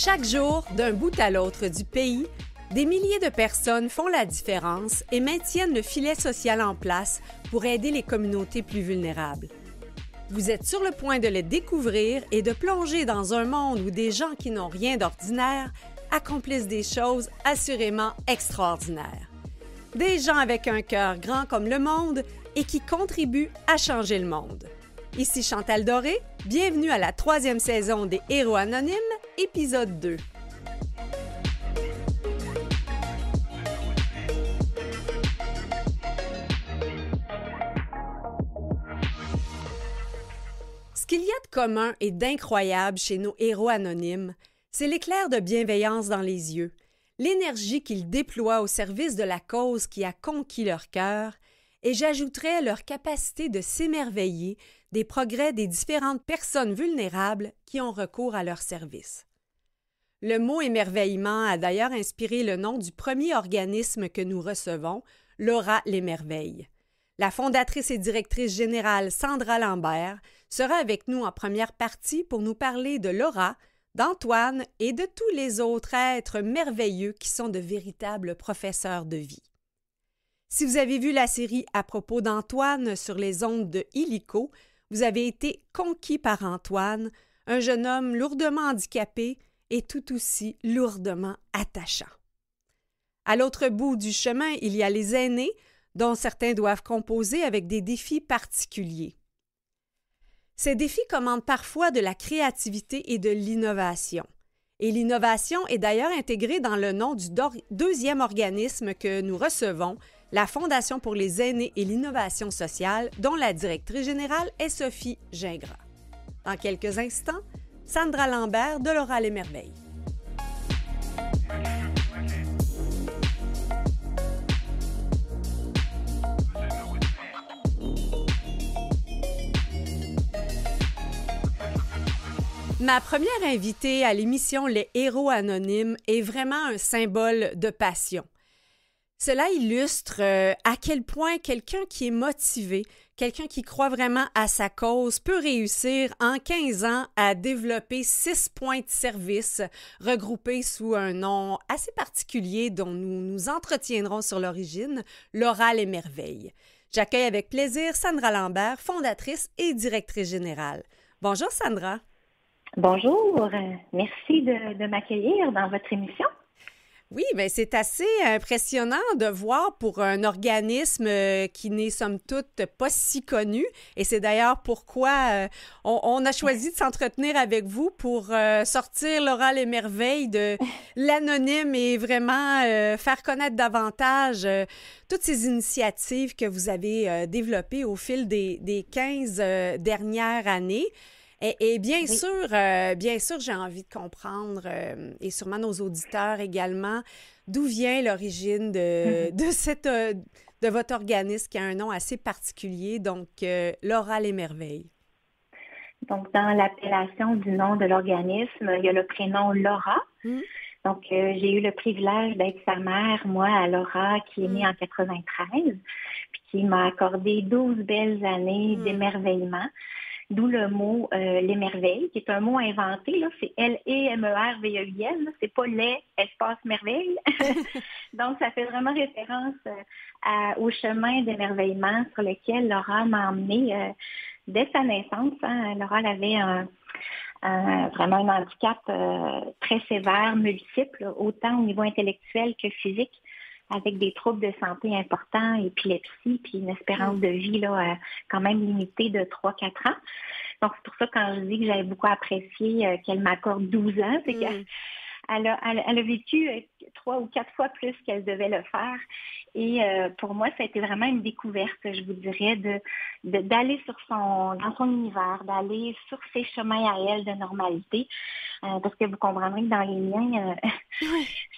Chaque jour, d'un bout à l'autre du pays, des milliers de personnes font la différence et maintiennent le filet social en place pour aider les communautés plus vulnérables. Vous êtes sur le point de le découvrir et de plonger dans un monde où des gens qui n'ont rien d'ordinaire accomplissent des choses assurément extraordinaires. Des gens avec un cœur grand comme le monde et qui contribuent à changer le monde. Ici Chantal Doré, bienvenue à la 3e saison des Héros Anonymes, épisode 2. Ce qu'il y a de commun et d'incroyable chez nos héros anonymes, c'est l'éclair de bienveillance dans les yeux, l'énergie qu'ils déploient au service de la cause qui a conquis leur cœur, et j'ajouterais leur capacité de s'émerveiller des progrès des différentes personnes vulnérables qui ont recours à leur service. Le mot émerveillement a d'ailleurs inspiré le nom du premier organisme que nous recevons, Laura l'Émerveille. La fondatrice et directrice générale Sandra Lambert sera avec nous en première partie pour nous parler de Laura, d'Antoine et de tous les autres êtres merveilleux qui sont de véritables professeurs de vie. Si vous avez vu la série à propos d'Antoine sur les ondes de Illico, vous avez été conquis par Antoine, un jeune homme lourdement handicapé et tout aussi lourdement attachant. À l'autre bout du chemin, il y a les aînés, dont certains doivent composer avec des défis particuliers. Ces défis commandent parfois de la créativité et de l'innovation. Et l'innovation est d'ailleurs intégrée dans le nom du deuxième organisme que nous recevons, la Fondation pour les aînés et l'innovation sociale, dont la directrice générale est Sophie Gingras. Dans quelques instants, Sandra Lambert de Laura l'Émerveille. Ma première invitée à l'émission Les Héros Anonymes est vraiment un symbole de passion. Cela illustre à quel point quelqu'un qui est motivé, quelqu'un qui croit vraiment à sa cause peut réussir en 15 ans à développer 6 points de service regroupés sous un nom assez particulier dont nous nous entretiendrons sur l'origine, Laura l'Émerveille. J'accueille avec plaisir Sandra Lambert, fondatrice et directrice générale. Bonjour Sandra. Bonjour, merci de m'accueillir dans votre émission. Oui, bien, c'est assez impressionnant de voir pour un organisme qui n'est somme toute pas si connu. Et c'est d'ailleurs pourquoi on a choisi de s'entretenir avec vous pour sortir Laura l'Émerveille de l'anonyme et vraiment faire connaître davantage toutes ces initiatives que vous avez développées au fil des 15 dernières années. Et bien sûr, j'ai envie de comprendre, et sûrement nos auditeurs également, d'où vient l'origine de votre organisme qui a un nom assez particulier, donc Laura l'Émerveille. Donc, dans l'appellation du nom de l'organisme, il y a le prénom Laura. Donc, j'ai eu le privilège d'être sa mère, moi, à Laura, qui est née en 93, puis qui m'a accordé 12 belles années d'émerveillement. D'où le mot l'émerveille, qui est un mot inventé, là, c'est L-E-M-E-R-V-E-I-L, là, c'est pas les espace merveille. Donc, ça fait vraiment référence au chemin d'émerveillement sur lequel Laura m'a emmenée dès sa naissance. Hein. Laura elle avait vraiment un handicap très sévère, multiple, autant au niveau intellectuel que physique, avec des troubles de santé importants, épilepsie, puis une espérance de vie là, quand même limitée de 3-4 ans. Donc, c'est pour ça quand je dis que j'avais beaucoup apprécié qu'elle m'accorde 12 ans, c'est qu'elle a vécu 3 ou 4 fois plus qu'elle devait le faire. Et pour moi, ça a été vraiment une découverte, je vous dirais, d'aller dans son univers, d'aller sur ses chemins à elle de normalité. Parce que vous comprendrez que dans les miens,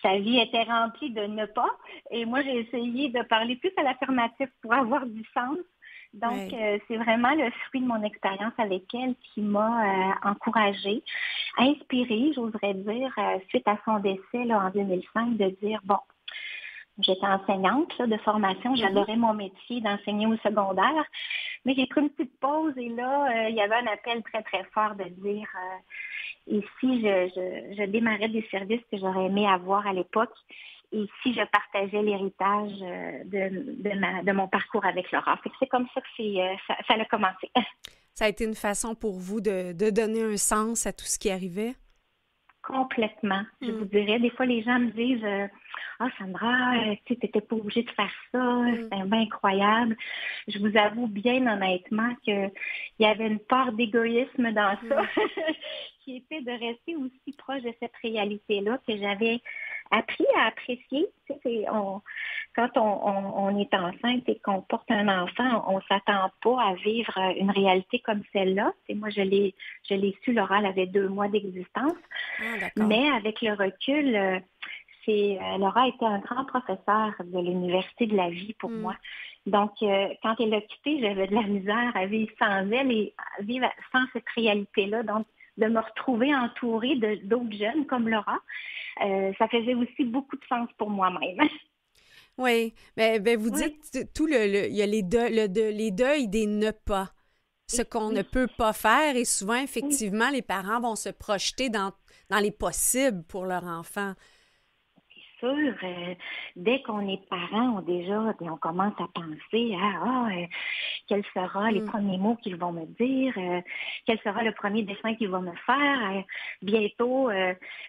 sa vie était remplie de ne pas. Et moi, j'ai essayé de parler plus à l'affirmatif pour avoir du sens. Donc, c'est vraiment le fruit de mon expérience avec elle qui m'a encouragée, inspirée, j'oserais dire, suite à son décès là, en 2005, de dire, bon, j'étais enseignante là, de formation, j'adorais mon métier d'enseigner au secondaire, mais j'ai pris une petite pause et là, il y avait un appel très, très fort de dire, Et si je démarrais des services que j'aurais aimé avoir à l'époque, et si je partageais l'héritage de mon parcours avec Laura. Fait que c'est comme ça que ça a commencé. Ça a été une façon pour vous de donner un sens à tout ce qui arrivait? Complètement. Je vous dirais, des fois, les gens me disent Sandra, tu n'étais pas obligée de faire ça, c'était bien incroyable. Je vous avoue bien honnêtement qu'il y avait une part d'égoïsme dans ça, qui était de rester aussi proche de cette réalité-là que j'avais appris à apprécier. Tu sais, quand on est enceinte et qu'on porte un enfant, on ne s'attend pas à vivre une réalité comme celle-là. Et moi, je l'ai su, Laura, elle avait 2 mois d'existence. Mais avec le recul, Laura était un grand professeur de l'Université de la vie pour moi. Donc, quand elle a quitté, j'avais de la misère à vivre sans elle et à vivre sans cette réalité-là. Donc, de me retrouver entourée d'autres jeunes comme Laura, ça faisait aussi beaucoup de sens pour moi-même. Oui, mais vous dites tout il y a les deuils des ne pas, ce qu'on ne peut pas faire, et souvent, effectivement, les parents vont se projeter dans les possibles pour leur enfant. C'est sûr, dès qu'on est parent, on commence à penser à quels seront les premiers mots qu'ils vont me dire, quel sera le premier dessin qu'ils vont me faire, bientôt,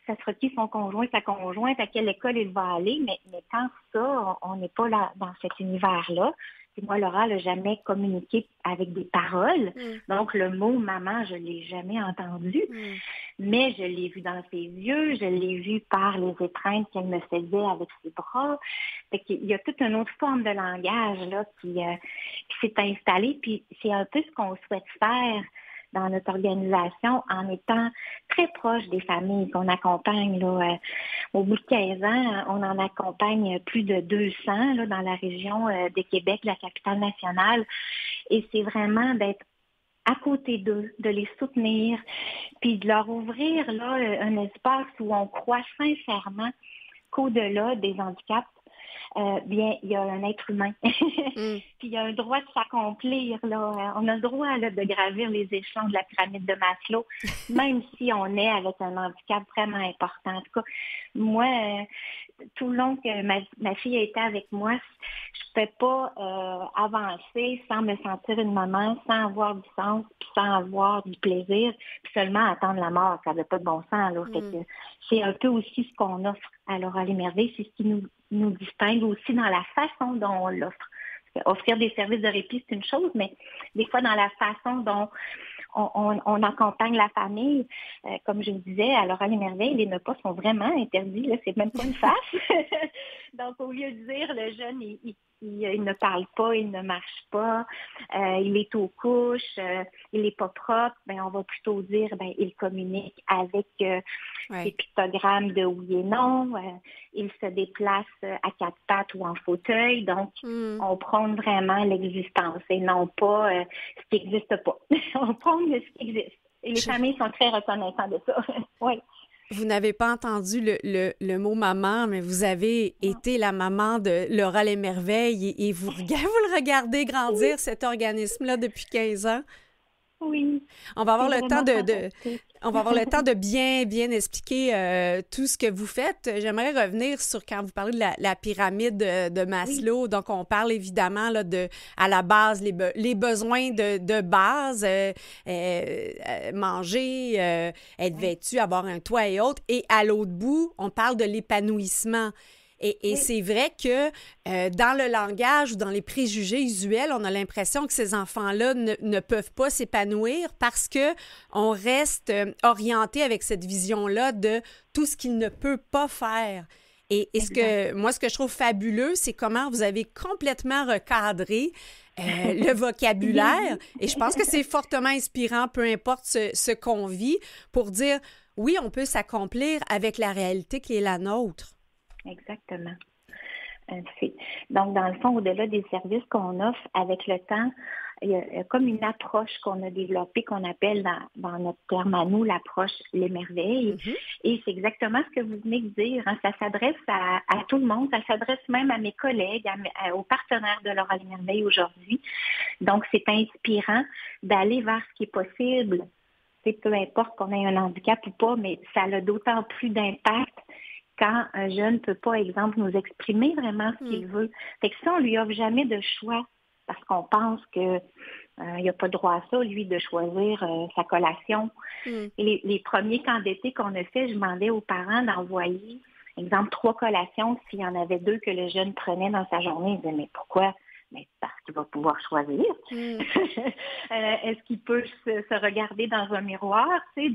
ça sera qui son conjoint, sa conjointe, à quelle école il va aller, mais quand ça, on n'est pas là dans cet univers-là. Et moi, Laura n'a jamais communiqué avec des paroles. Donc, le mot « maman », je ne l'ai jamais entendu. Mais je l'ai vu dans ses yeux, je l'ai vu par les étreintes qu'elle me faisait avec ses bras. Fait qu'il y a toute une autre forme de langage là, qui s'est installée. Puis c'est un peu ce qu'on souhaite faire dans notre organisation en étant très proche des familles qu'on accompagne. Là, au bout de 15 ans, on en accompagne plus de 200 là, dans la région de Québec, la capitale nationale. Et c'est vraiment d'être à côté d'eux, de les soutenir, puis de leur ouvrir là, un espace où on croit sincèrement qu'au-delà des handicaps, bien, il y a un être humain. Puis il y a un droit de s'accomplir. Là. On a le droit là, de gravir les échelons de la pyramide de Maslow, même si on est avec un handicap vraiment important. En tout cas, moi, tout le long que ma fille a été avec moi, je ne peux pas avancer sans me sentir une maman, sans avoir du sens, puis sans avoir du plaisir, puis seulement attendre la mort, ça n'avait pas de bon sens. Là. Fait que c'est un peu aussi ce qu'on offre à Laura Lesmerveilles, c'est ce qui nous distingue aussi dans la façon dont on l'offre. Offrir des services de répit, c'est une chose, mais des fois dans la façon dont on accompagne la famille, comme je vous disais, à Laura Lesmerveilles, les ne-pas sont vraiment interdits, là, c'est même pas une farce. Donc, au lieu de dire le jeune, il ne parle pas, il ne marche pas, il est aux couches, il n'est pas propre, ben on va plutôt dire il communique avec ses pictogrammes de oui et non, il se déplace à 4 pattes ou en fauteuil, donc on prône vraiment l'existence et non pas ce qui n'existe pas. On prône ce qui existe. Et les familles sont très reconnaissantes de ça. Oui. Vous n'avez pas entendu le mot maman, mais vous avez été la maman de Laura Lesmerveilles et vous le regardez grandir, cet organisme-là, depuis 15 ans. Oui. On va avoir le temps de bien expliquer tout ce que vous faites. J'aimerais revenir sur quand vous parlez de la pyramide de Maslow. Oui. Donc, on parle évidemment là, à la base, les besoins de base, manger, être vêtu, avoir un toit et autres. Et à l'autre bout, on parle de l'épanouissement. Et c'est vrai que dans le langage ou dans les préjugés usuels, on a l'impression que ces enfants-là ne peuvent pas s'épanouir parce qu'on reste orienté avec cette vision-là de tout ce qu'il ne peut pas faire. Et ce que je trouve fabuleux, c'est comment vous avez complètement recadré le vocabulaire. Et je pense que c'est fortement inspirant, peu importe ce qu'on vit, pour dire, oui, on peut s'accomplir avec la réalité qui est la nôtre. Exactement. Donc, dans le fond, au-delà des services qu'on offre, avec le temps, il y a comme une approche qu'on a développée, qu'on appelle dans notre terme à nous, l'approche Lesmerveilles. Et c'est exactement ce que vous venez de dire. Hein. Ça s'adresse à tout le monde. Ça s'adresse même à mes collègues, aux partenaires de Laura Lesmerveilles aujourd'hui. Donc, c'est inspirant d'aller vers ce qui est possible peu importe qu'on ait un handicap ou pas, mais ça a d'autant plus d'impact quand un jeune ne peut pas, exemple, nous exprimer vraiment ce qu'il veut. Fait que ça, on lui offre jamais de choix parce qu'on pense que il n'a pas droit à ça, lui, de choisir sa collation. Et les premiers camps d'été qu'on a fait, je demandais aux parents d'envoyer, exemple, 3 collations. S'il y en avait 2 que le jeune prenait dans sa journée, ils disaient, mais pourquoi? Mais parce qu'il va pouvoir choisir. Est-ce qu'il peut se regarder dans un miroir? Tu sais,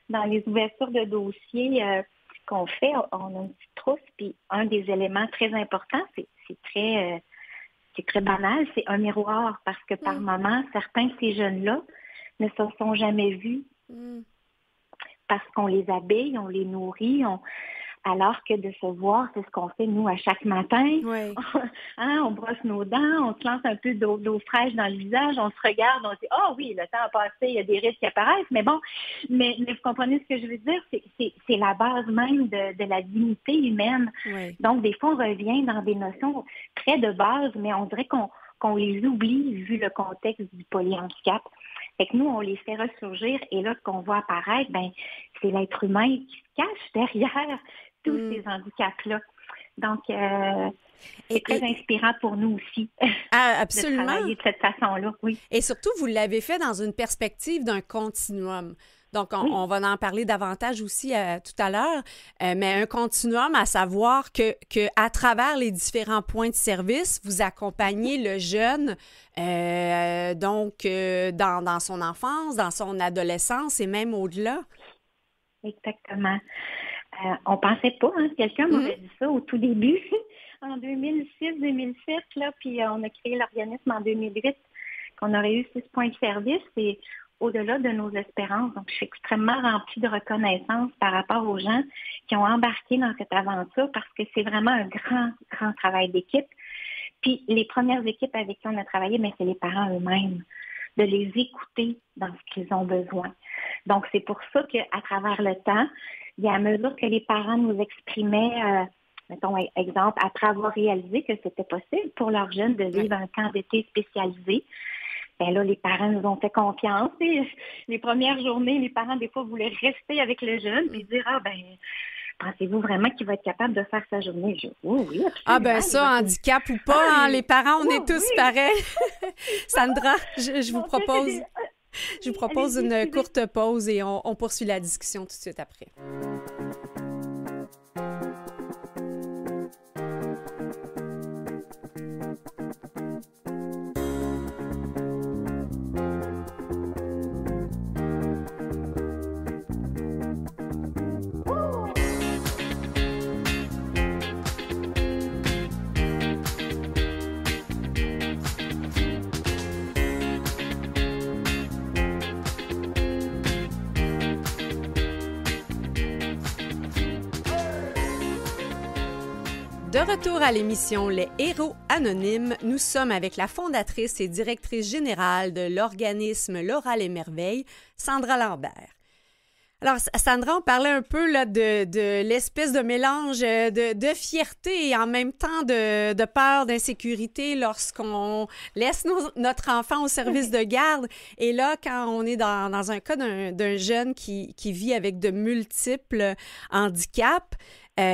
dans les ouvertures de dossiers qu'on fait, on a une petite trousse, puis un des éléments très importants, c'est très banal, c'est un miroir, parce que par moment, certains de ces jeunes-là ne se sont jamais vus parce qu'on les habille, on les nourrit, alors que de se voir, c'est ce qu'on fait, nous, à chaque matin. Oui. On brosse nos dents, on se lance un peu d'eau fraîche dans le visage, on se regarde, on se dit, oh oui, le temps a passé, il y a des rides qui apparaissent, mais bon, mais vous comprenez ce que je veux dire? C'est la base même de la dignité humaine. Oui. Donc, des fois, on revient dans des notions très de base, mais on dirait qu'on les oublie vu le contexte du polyhandicap. Fait que nous, on les fait ressurgir et là, ce qu'on voit apparaître, c'est l'être humain qui se cache derrière tous ces handicaps-là. Donc, c'est très inspirant pour nous aussi absolument. de travailler de cette façon-là. Oui. Et surtout, vous l'avez fait dans une perspective d'un continuum. Donc, on va en parler davantage aussi tout à l'heure, mais un continuum, à savoir que à travers les différents points de service, vous accompagnez le jeune dans son enfance, dans son adolescence et même au-delà. Exactement. On pensait pas, quelqu'un m'aurait dit ça au tout début, en 2006-2007, là, puis on a créé l'organisme en 2008, qu'on aurait eu 6 points de service, et au-delà de nos espérances. Donc, je suis extrêmement remplie de reconnaissance par rapport aux gens qui ont embarqué dans cette aventure parce que c'est vraiment un grand, grand travail d'équipe. Puis, les premières équipes avec qui on a travaillé, c'est les parents eux-mêmes, de les écouter dans ce qu'ils ont besoin. Donc, c'est pour ça qu'à travers le temps, à mesure que les parents nous exprimaient, mettons, exemple, après avoir réalisé que c'était possible pour leurs jeunes de vivre un camp d'été spécialisé, là, les parents nous ont fait confiance. Et les premières journées, les parents, des fois, voulaient rester avec le jeune et dire, pensez-vous vraiment qu'il va être capable de faire sa journée? Oui, absolument. Ça, handicap ou pas, les parents, on est tous pareils. Sandra, je vous propose une courte pause et on poursuit la discussion tout de suite après. De retour à l'émission Les Héros Anonymes, nous sommes avec la fondatrice et directrice générale de l'organisme Laura les Merveilles, Sandra Lambert. Alors, Sandra, on parlait un peu là, de l'espèce de mélange de fierté et en même temps de peur, d'insécurité lorsqu'on laisse notre enfant au service de garde. Et là, quand on est dans un cas d'un jeune qui vit avec de multiples handicaps,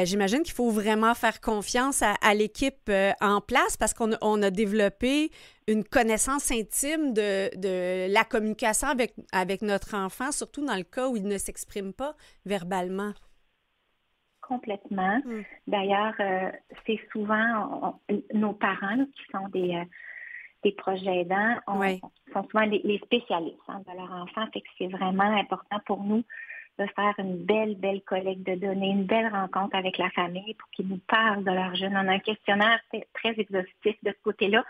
j'imagine qu'il faut vraiment faire confiance à l'équipe en place parce qu'on a développé une connaissance intime de la communication avec notre enfant, surtout dans le cas où il ne s'exprime pas verbalement. Complètement. D'ailleurs, c'est souvent nos parents là, qui sont des projets aidants, sont souvent les spécialistes de leur enfant. Fait que c'est vraiment important pour nous de faire une belle collecte de données, une belle rencontre avec la famille pour qu'ils nous parlent de leur jeune. On a un questionnaire très exhaustif de ce côté-là,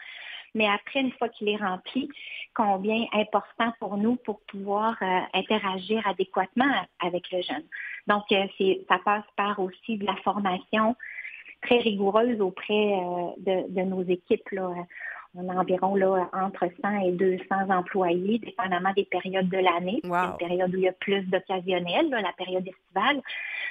mais après, une fois qu'il est rempli, combien important pour nous pour pouvoir interagir adéquatement avec le jeune. Donc, ça passe par aussi de la formation très rigoureuse auprès de nos équipes, là. On a environ entre 100 et 200 employés, dépendamment des périodes de l'année. Wow. C'est une période où il y a plus d'occasionnels, la période estivale.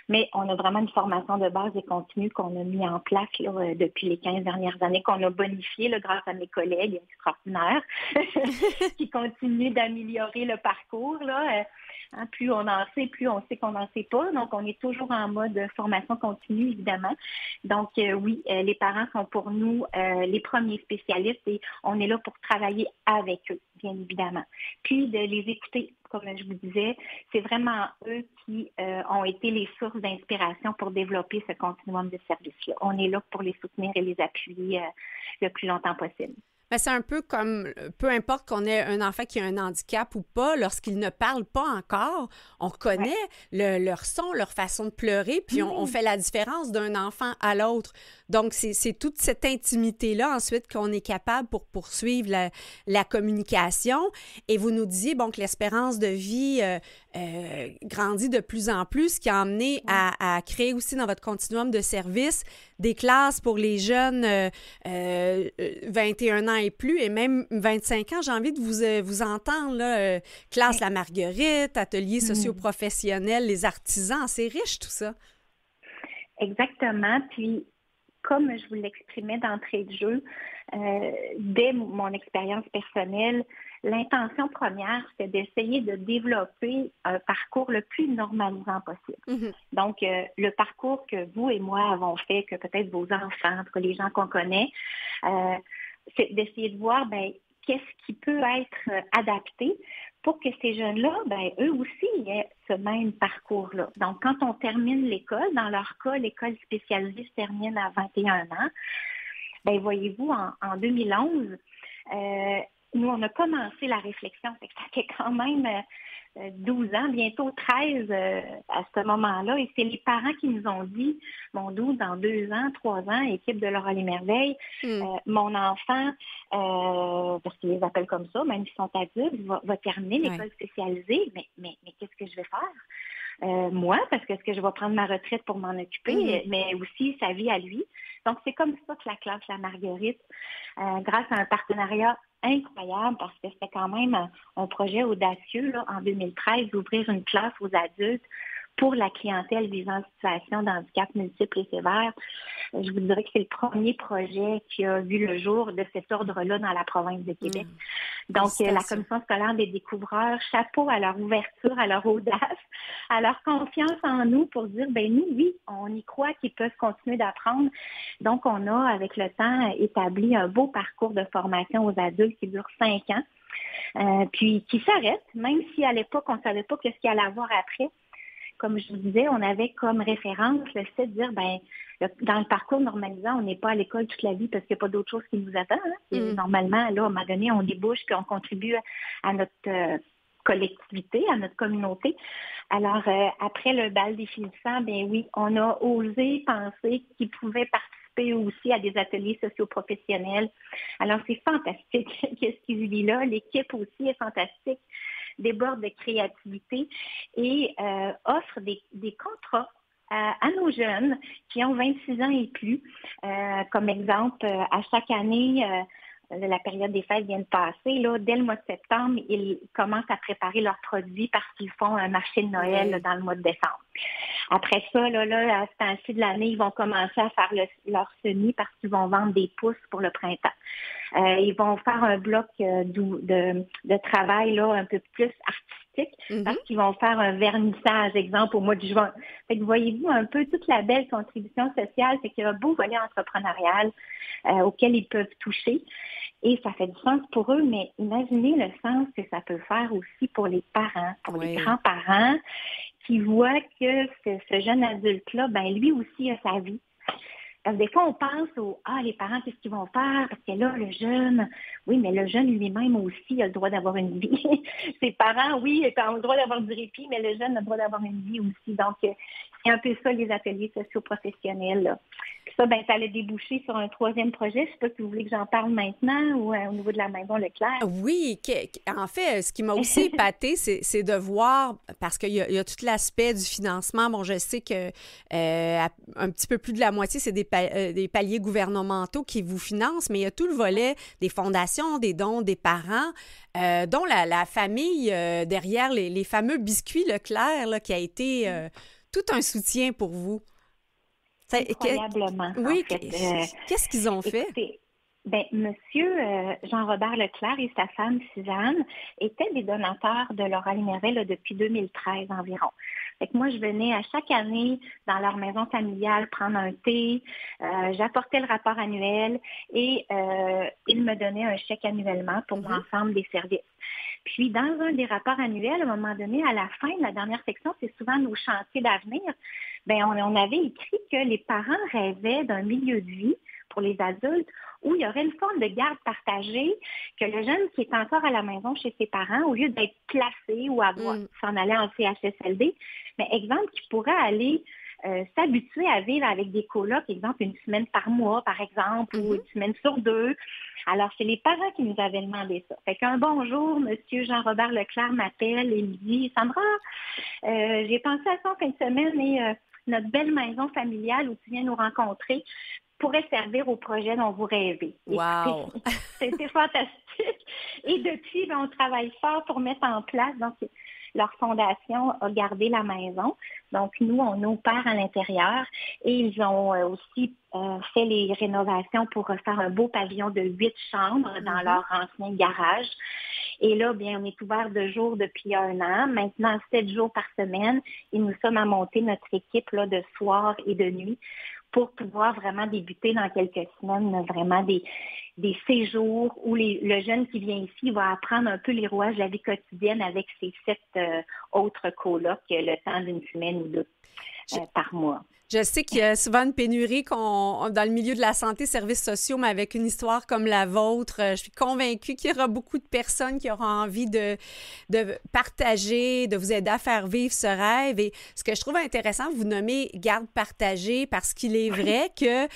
Mais on a vraiment une formation de base et continue qu'on a mis en place depuis les 15 dernières années, qu'on a bonifié grâce à mes collègues extraordinaires qui continuent d'améliorer le parcours. Hein. Plus on en sait, plus on sait qu'on n'en sait pas. Donc, on est toujours en mode formation continue, évidemment. Donc, oui, les parents sont pour nous les premiers spécialistes et on est là pour travailler avec eux, bien évidemment. Puis, de les écouter, comme je vous disais, c'est vraiment eux qui ont été les sources d'inspiration pour développer ce continuum de services-là. On est là pour les soutenir et les appuyer le plus longtemps possible. Ben, c'est un peu comme, peu importe qu'on ait un enfant qui a un handicap ou pas, lorsqu'ils ne parlent pas encore, on connaît leur son, leur façon de pleurer, puis on fait la différence d'un enfant à l'autre. Donc, c'est toute cette intimité-là ensuite qu'on est capable pour poursuivre la communication. Et vous nous disiez, bon, que l'espérance de vie grandit de plus en plus, ce qui a amené à créer aussi dans votre continuum de services des classes pour les jeunes 21 ans et plus, et même 25 ans. J'ai envie de vous entendre, là, classe La Marguerite, ateliers socio-professionnels, les artisans. C'est riche, tout ça. Exactement. Puis, comme je vous l'exprimais d'entrée de jeu, dès mon expérience personnelle, l'intention première, c'est d'essayer de développer un parcours le plus normalisant possible. Donc, le parcours que vous et moi avons fait, que peut-être vos enfants, en tout cas les gens qu'on connaît, c'est d'essayer de voir, qu'est-ce qui peut être adapté pour que ces jeunes-là, eux aussi, aient ce même parcours-là. Donc, quand on termine l'école, dans leur cas, l'école spécialisée se termine à 21 ans, voyez-vous, en 2011, nous, on a commencé la réflexion. Ça fait quand même 12 ans, bientôt 13 à ce moment-là. Et c'est les parents qui nous ont dit, mon doux, dans 2 ans, 3 ans, équipe de Laura Les Merveilles, mon enfant, parce qu'ils les appellent comme ça, même s'ils sont adultes, va terminer l'école spécialisée. Mais qu'est-ce que je vais faire? Moi, parce que est-ce que je vais prendre ma retraite pour m'en occuper, mais aussi sa vie à lui. Donc, c'est comme ça que la classe La Marguerite, grâce à un partenariat incroyable, parce que c'était quand même un projet audacieux là, en 2013 d'ouvrir une classe aux adultes pour la clientèle vivant en situation de handicap multiple et sévère. Je vous dirais que c'est le premier projet qui a vu le jour de cet ordre-là dans la province de Québec. Donc, la Commission scolaire des découvreurs, chapeau à leur ouverture, à leur audace, à leur confiance en nous pour dire, nous, oui, on y croit qu'ils peuvent continuer d'apprendre. Donc, on a, avec le temps, établi un beau parcours de formation aux adultes qui dure 5 ans, puis qui s'arrête, même si à l'époque, on ne savait pas qu'est-ce qu'il allait avoir après. Comme je vous disais, on avait comme référence le fait de dire, dans le parcours normalisant, on n'est pas à l'école toute la vie parce qu'il n'y a pas d'autre chose qui nous attend. Hein. Normalement, là, à un moment donné, on débouche puis on contribue à notre collectivité, à notre communauté. Alors, après le bal des finissants, oui, on a osé penser qu'ils pouvaient participer aussi à des ateliers socio-professionnels. Alors, c'est fantastique qu'est-ce qui vit là. L'équipe aussi est fantastique, déborde de créativité et offre des contrats à nos jeunes qui ont 26 ans et plus. Comme exemple, à chaque année, la période des fêtes vient de passer. Là, dès le mois de septembre, ils commencent à préparer leurs produits parce qu'ils font un marché de Noël là, dans le mois de décembre. Après ça, à ce temps-ci de l'année, ils vont commencer à faire leur semis parce qu'ils vont vendre des pousses pour le printemps. Ils vont faire un bloc de travail là, un peu plus artistique parce qu'ils vont faire un vernissage, exemple, au mois de juin. Fait que voyez-vous un peu toute la belle contribution sociale, c'est qu'il y a un beau volet entrepreneurial auquel ils peuvent toucher. Et ça fait du sens pour eux, mais imaginez le sens que ça peut faire aussi pour les parents, pour les grands-parents qui voient que ce jeune adulte-là, lui aussi a sa vie. Parce que des fois, on pense les parents, qu'est-ce qu'ils vont faire? Parce que là, le jeune, oui, mais le jeune lui-même aussi a le droit d'avoir une vie. Ses parents, oui, ont le droit d'avoir du répit, mais le jeune a le droit d'avoir une vie aussi. Donc, c'est un peu ça, les ateliers socio-professionnels, là. Puis ça, ça allait déboucher sur un 3e projet. Je ne sais pas si vous voulez que j'en parle maintenant ou au niveau de la maison Leclerc. Oui, en fait, ce qui m'a aussi épaté, c'est de voir, parce qu'il y a tout l'aspect du financement. Bon, je sais que un petit peu plus de la moitié, c'est des paliers gouvernementaux qui vous financent, mais il y a tout le volet des fondations, des dons des parents, dont la famille derrière les fameux biscuits Leclerc là, qui a été tout un soutien pour vous. Incroyablement. Oui, qu'est-ce qu'ils ont fait? Écoutez, Ben, Monsieur Jean-Robert Leclerc et sa femme Suzanne étaient des donateurs de Laura Merveille là, depuis 2013 environ. Fait que moi, je venais à chaque année dans leur maison familiale prendre un thé, j'apportais le rapport annuel et ils me donnaient un chèque annuellement pour l'ensemble des services. Puis, dans un des rapports annuels, à un moment donné, à la fin de la dernière section, c'est souvent nos chantiers d'avenir, ben, on avait écrit que les parents rêvaient d'un milieu de vie pour les adultes où il y aurait une forme de garde partagée, que le jeune qui est encore à la maison chez ses parents, au lieu d'être placé ou s'en aller en CHSLD, mais exemple, qui pourrait aller s'habituer à vivre avec des colocs, exemple, une semaine par mois, par exemple, ou une semaine sur 2. Alors, c'est les parents qui nous avaient demandé ça. Fait qu'un bonjour, Monsieur Jean-Robert Leclerc m'appelle et me dit, Sandra, j'ai pensé à ça en fin de semaine et notre belle maison familiale où tu viens nous rencontrer pourrait servir au projet dont vous rêvez. Wow! C'était fantastique. Et depuis, on travaille fort pour mettre en place. Donc, leur fondation a gardé la maison. Donc, nous, on opère à l'intérieur et ils ont aussi fait les rénovations pour refaire un beau pavillon de 8 chambres dans leur ancien garage. Et là, bien, on est ouvert 2 jours depuis 1 an. Maintenant, 7 jours par semaine. Et nous sommes à monter notre équipe là, de soir et de nuit pour pouvoir vraiment débuter dans quelques semaines, vraiment des séjours où le jeune qui vient ici va apprendre un peu les rouages de la vie quotidienne avec ses 7 autres colocs le temps d'une semaine ou 2 par mois. Je sais qu'il y a souvent une pénurie dans le milieu de la santé, services sociaux, mais avec une histoire comme la vôtre, je suis convaincue qu'il y aura beaucoup de personnes qui auront envie de partager, de vous aider à faire vivre ce rêve. Et ce que je trouve intéressant, vous nommez garde partagée parce qu'il est vrai que,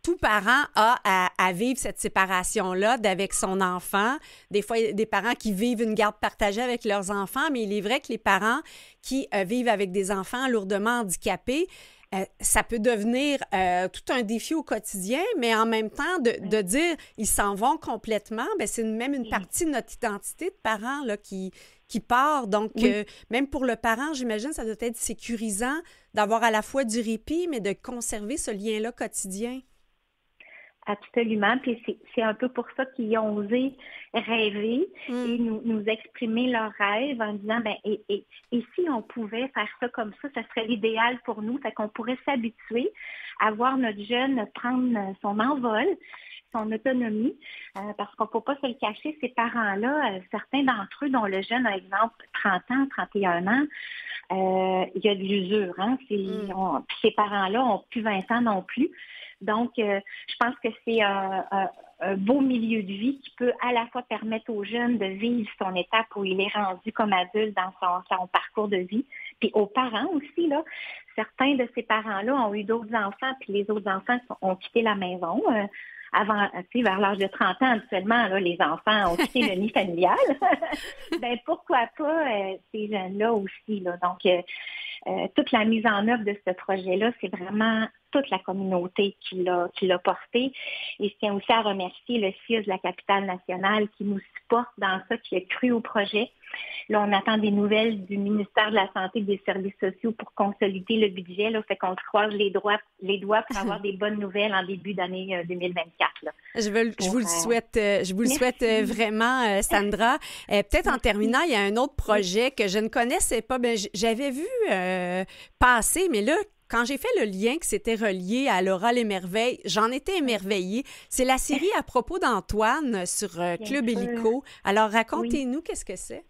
tout parent a à vivre cette séparation-là avec son enfant. Des fois, il y a des parents qui vivent une garde partagée avec leurs enfants, mais il est vrai que les parents qui vivent avec des enfants lourdement handicapés, ça peut devenir tout un défi au quotidien, mais en même temps, de dire ils s'en vont complètement, bien, c'est même une partie de notre identité de parents là, qui part. Donc, même pour le parent, j'imagine, ça doit être sécurisant d'avoir à la fois du répit, mais de conserver ce lien-là quotidien. Absolument. Puis c'est un peu pour ça qu'ils ont osé rêver et nous exprimer leurs rêves en disant, et si on pouvait faire ça comme ça serait l'idéal pour nous. Fait qu'on pourrait s'habituer à voir notre jeune prendre son envol, son autonomie, parce qu'on ne peut pas se le cacher, ces parents-là, certains d'entre eux, dont le jeune a, exemple, 30 ans, 31 ans, il y a de l'usure. Hein? Ces parents-là n'ont plus 20 ans non plus. Donc, je pense que c'est un beau milieu de vie qui peut à la fois permettre aux jeunes de vivre son étape où il est rendu comme adulte dans son parcours de vie, puis aux parents aussi, là. Certains de ces parents-là ont eu d'autres enfants, puis les autres enfants ont quitté la maison. Avant, vers l'âge de 30 ans, habituellement, là, les enfants ont quitté le nid familial. Ben pourquoi pas ces jeunes-là aussi, là. Donc, toute la mise en œuvre de ce projet-là, c'est vraiment toute la communauté qui l'a porté. Et je tiens aussi à remercier le CIUS de la capitale nationale qui nous supporte dans ça, qui a cru au projet. Là, on attend des nouvelles du ministère de la Santé et des Services sociaux pour consolider le budget. Là, fait qu'on se croise les doigts pour avoir des bonnes nouvelles en début d'année 2024. Là. Je vous le souhaite vraiment, Sandra. Peut-être en terminant, il y a un autre projet que je ne connaissais pas. Ben, j'avais vu passer, mais là, quand j'ai fait le lien que c'était relié à Laura Merveille, j'en étais émerveillée. C'est la série à propos d'Antoine sur Club Illico. Alors, racontez-nous, qu'est-ce que c'est?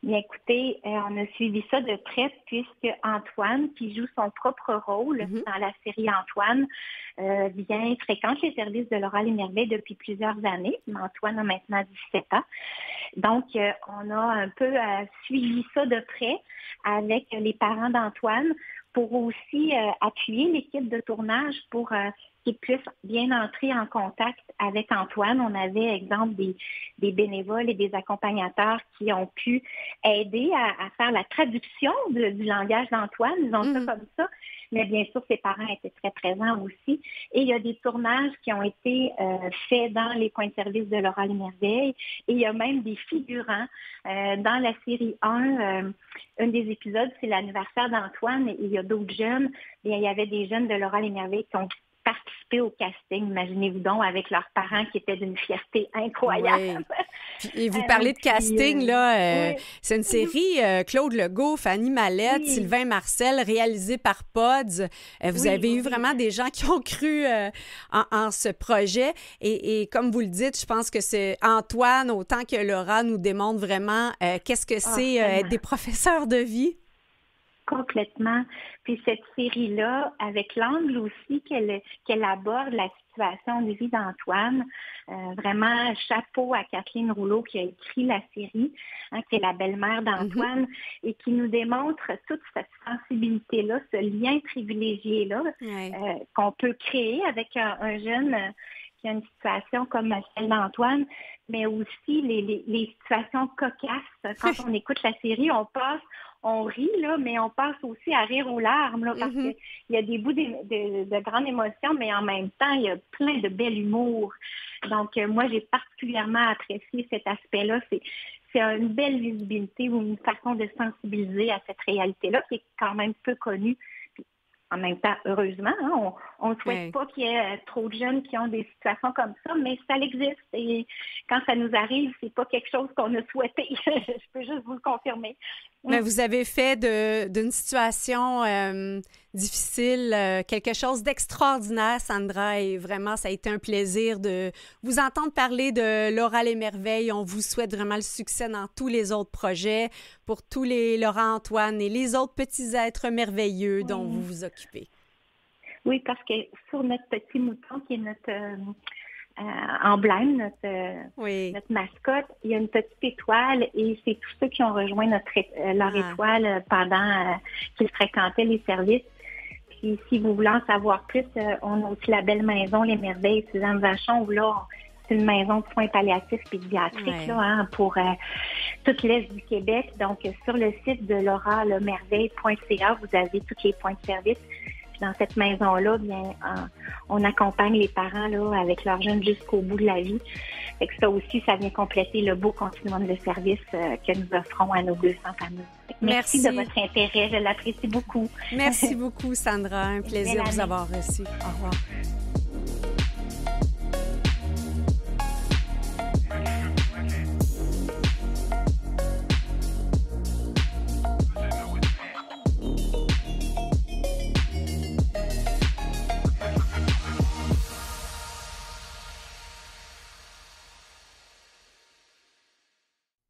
Bien, écoutez, on a suivi ça de près puisque Antoine, qui joue son propre rôle dans la série Antoine, fréquente les services de Laura Merveille depuis plusieurs années. Antoine a maintenant 17 ans. Donc, on a un peu suivi ça de près avec les parents d'Antoine pour aussi appuyer l'équipe de tournage pour qu'ils puissent bien entrer en contact avec Antoine. On avait, exemple, des bénévoles et des accompagnateurs qui ont pu aider à faire la traduction du langage d'Antoine, disons ça comme ça. Mais bien sûr, ses parents étaient très présents aussi. Et il y a des tournages qui ont été faits dans les points de service de Laura Merveille. Et il y a même des figurants dans la série 1. Un des épisodes, c'est l'anniversaire d'Antoine et il y a d'autres jeunes. Bien, il y avait des jeunes de Laura Merveille qui ont participer au casting. Imaginez-vous donc avec leurs parents qui étaient d'une fierté incroyable. Oui. Et vous parlez de casting, là, oui. c'est une série Claude Legault, Fanny Mallette, Oui. Sylvain Marcel, réalisée par Pods. Vous avez eu vraiment des gens qui ont cru en ce projet. Et comme vous le dites, je pense que c'est Antoine, autant que Laura, nous démontre vraiment qu'est-ce que c'est être des professeurs de vie. Complètement. Puis cette série-là, avec l'angle aussi qu'elle aborde la situation de vie d'Antoine, vraiment chapeau à Kathleen Rouleau qui a écrit la série, qui est la belle-mère d'Antoine, et qui nous démontre toute cette sensibilité-là, ce lien privilégié-là qu'on peut créer avec un jeune qui a une situation comme celle d'Antoine, mais aussi les situations cocasses. Quand on écoute la série, on rit, là, mais on passe aussi à rire aux larmes, là, parce qu'il y a des bouts de grandes émotions, mais en même temps, il y a plein de bel humour. Donc, moi, j'ai particulièrement apprécié cet aspect-là. C'est une belle visibilité ou une façon de sensibiliser à cette réalité-là qui est quand même peu connue. En même temps, heureusement, on ne souhaite pas qu'il y ait trop de jeunes qui ont des situations comme ça, mais ça existe. Et quand ça nous arrive, c'est pas quelque chose qu'on a souhaité. Je peux juste vous le confirmer. Mais vous avez fait d'une situation difficile quelque chose d'extraordinaire, Sandra, et vraiment, ça a été un plaisir de vous entendre parler de Laura les Merveilles. On vous souhaite vraiment le succès dans tous les autres projets, pour tous les Laura Antoine et les autres petits êtres merveilleux dont vous vous occupez. Oui, parce que sur notre petit mouton, qui est notre emblème, notre mascotte, il y a une petite étoile et c'est tous ceux qui ont rejoint leur étoile pendant qu'ils fréquentaient les services. Puis si vous voulez en savoir plus, on a aussi la belle maison Les Merveilles Suzanne Vachon, où là, c'est une maison de soins palliatifs pédiatriques pour toute l'Est du Québec. Donc, sur le site de lauralemerveille.ca, vous avez tous les points de service. Dans cette maison-là, bien, on accompagne les parents là, avec leurs jeunes jusqu'au bout de la vie. Fait que ça aussi, ça vient compléter le beau continuum de service que nous offrons à nos 200 familles. Merci de votre intérêt, je l'apprécie beaucoup. Merci beaucoup, Sandra. Un plaisir de vous avoir reçu. Au revoir.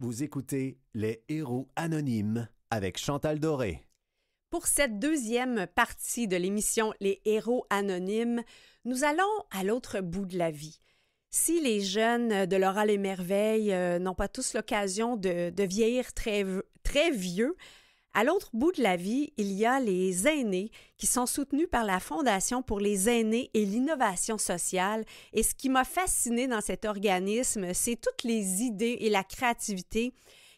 Vous écoutez Les Héros Anonymes avec Chantal Doré. Pour cette deuxième partie de l'émission Les Héros Anonymes, nous allons à l'autre bout de la vie. Si les jeunes de Laura les Merveilles n'ont pas tous l'occasion de vieillir très, très vieux, à l'autre bout de la vie, il y a les aînés qui sont soutenus par la Fondation pour les aînés et l'innovation sociale. Et ce qui m'a fasciné dans cet organisme, c'est toutes les idées et la créativité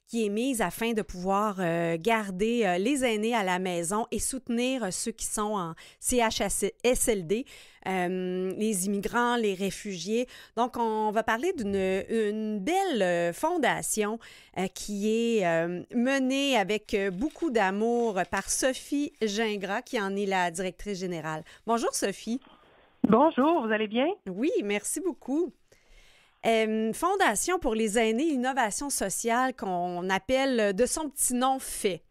qui est mise afin de pouvoir garder les aînés à la maison et soutenir ceux qui sont en CHSLD, les immigrants, les réfugiés. Donc, on va parler d'une belle fondation qui est menée avec beaucoup d'amour par Sophie Gingras, qui en est la directrice générale. Bonjour, Sophie. Bonjour, vous allez bien? Oui, merci beaucoup. Fondation pour les aînés, l'innovation sociale qu'on appelle de son petit nom fait.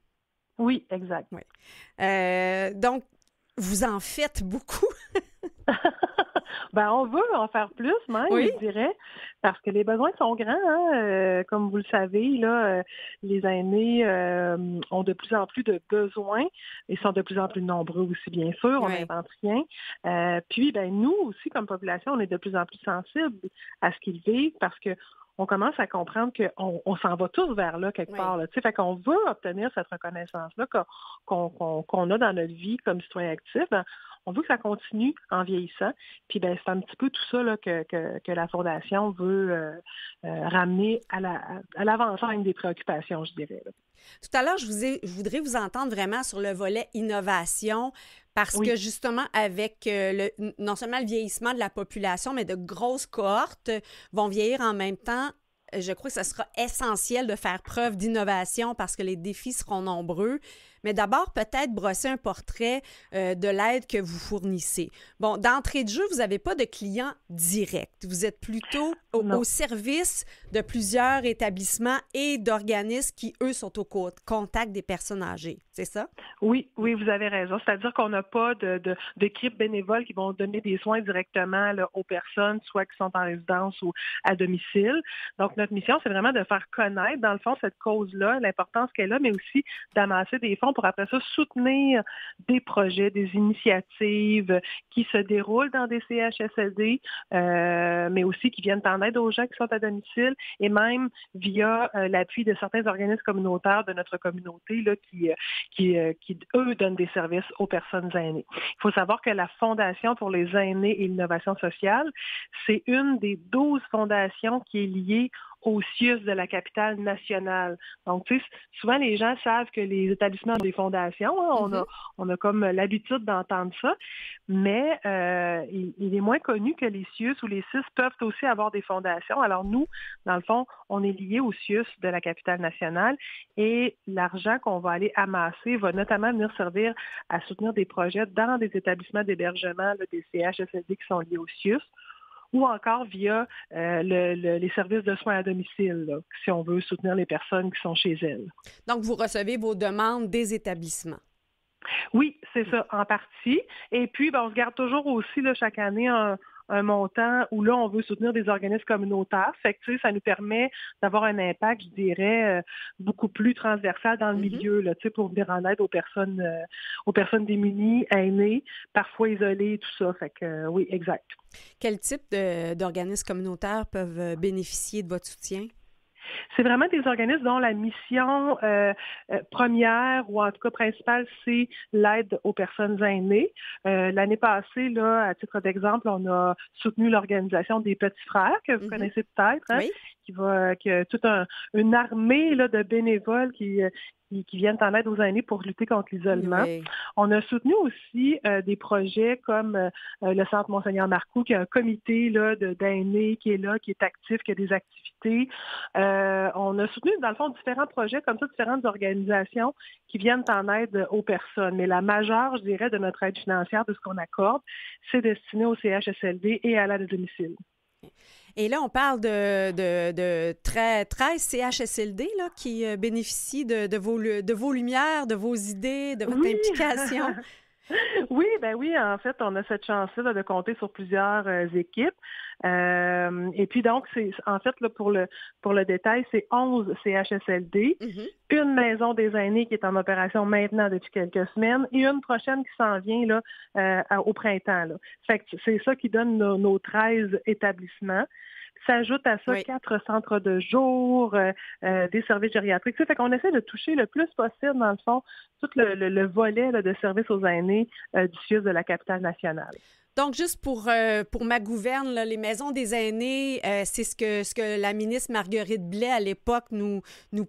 Oui, exact. Oui. Donc, vous en faites beaucoup. On veut en faire plus, même, je dirais, parce que les besoins sont grands. Comme vous le savez, là, les aînés ont de plus en plus de besoins et sont de plus en plus nombreux aussi, bien sûr. On n'invente rien. Puis, nous aussi, comme population, on est de plus en plus sensibles à ce qu'ils vivent parce que on commence à comprendre qu'on s'en va tous vers là quelque part. Là, fait qu'on veut obtenir cette reconnaissance-là qu'on a dans notre vie comme citoyen actif. On veut que ça continue en vieillissant. Puis c'est un petit peu tout ça là, que la Fondation veut ramener à l'avant-scène des préoccupations, je dirais. Là. Tout à l'heure, je voudrais vous entendre vraiment sur le volet innovation parce que justement, avec non seulement le vieillissement de la population, mais de grosses cohortes vont vieillir en même temps. Je crois que ce sera essentiel de faire preuve d'innovation parce que les défis seront nombreux. Mais d'abord, peut-être brosser un portrait de l'aide que vous fournissez. Bon, d'entrée de jeu, vous n'avez pas de clients directs. Vous êtes plutôt au service de plusieurs établissements et d'organismes qui, eux, sont au contact des personnes âgées. C'est ça? Oui, vous avez raison. C'est-à-dire qu'on n'a pas d'équipes bénévoles qui vont donner des soins directement là, aux personnes, soit qui sont en résidence ou à domicile. Donc, notre mission, c'est vraiment de faire connaître, dans le fond, cette cause-là, l'importance qu'elle a, mais aussi d'amasser des fonds pour après ça soutenir des projets, des initiatives qui se déroulent dans des CHSLD, mais aussi qui viennent en aide aux gens qui sont à domicile et même via l'appui de certains organismes communautaires de notre communauté là, qui, eux, donnent des services aux personnes aînées. Il faut savoir que la Fondation pour les aînés et l'innovation sociale, c'est une des 12 fondations qui est liée au CIUS de la capitale nationale. Donc, tu sais, souvent les gens savent que les établissements ont des fondations. Hein, on a comme l'habitude d'entendre ça, mais il est moins connu que les CIUS ou les CIS peuvent aussi avoir des fondations. Alors nous, dans le fond, on est liés au CIUS de la capitale nationale et l'argent qu'on va aller amasser va notamment venir servir à soutenir des projets dans des établissements d'hébergement, là, des CHSLD qui sont liés au CIUS, ou encore via les services de soins à domicile, là, si on veut soutenir les personnes qui sont chez elles. Donc, vous recevez vos demandes des établissements. Oui, c'est ça, en partie. Et puis, on se garde toujours aussi là, chaque année un montant où là, on veut soutenir des organismes communautaires. Fait que, tu sais, ça nous permet d'avoir un impact, je dirais, beaucoup plus transversal dans le milieu, là, tu sais, pour venir en aide aux personnes démunies, aînées, parfois isolées, tout ça. Fait que, oui, exact. Quel type d'organismes communautaires peuvent bénéficier de votre soutien? C'est vraiment des organismes dont la mission première ou en tout cas principale, c'est l'aide aux personnes aînées. L'année passée, là, à titre d'exemple, on a soutenu l'organisation des Petits Frères, que vous connaissez peut-être, hein, oui. qui a toute une armée là, de bénévoles qui viennent en aide aux aînés pour lutter contre l'isolement. Oui. On a soutenu aussi des projets comme le Centre Monseigneur Marcoux, qui a un comité là, d'aînés qui est là, qui est actif, qui a des activités. On a soutenu, dans le fond, différents projets comme ça, différentes organisations qui viennent en aide aux personnes. Mais la majeure, je dirais, de notre aide financière, de ce qu'on accorde, c'est destiné au CHSLD et à l'aide à domicile. Et là, on parle de 13 CHSLD là, qui bénéficient de vos lumières, de vos idées, de votre implication. Oui, en fait, on a cette chance-là de compter sur plusieurs équipes. Et puis donc, c'est en fait, là, pour le détail, c'est 11 CHSLD, une maison des aînés qui est en opération maintenant depuis quelques semaines et une prochaine qui s'en vient là, au printemps. Là. Fait que c'est ça qui donne nos 13 établissements. S'ajoute à ça 4 centres de jour, des services gériatriques. Fait qu'on essaie de toucher le plus possible, dans le fond, tout le volet là, de services aux aînés du CIUS de la capitale nationale. Donc, juste pour ma gouverne, là, les maisons des aînés, c'est ce que la ministre Marguerite Blais, à l'époque, nous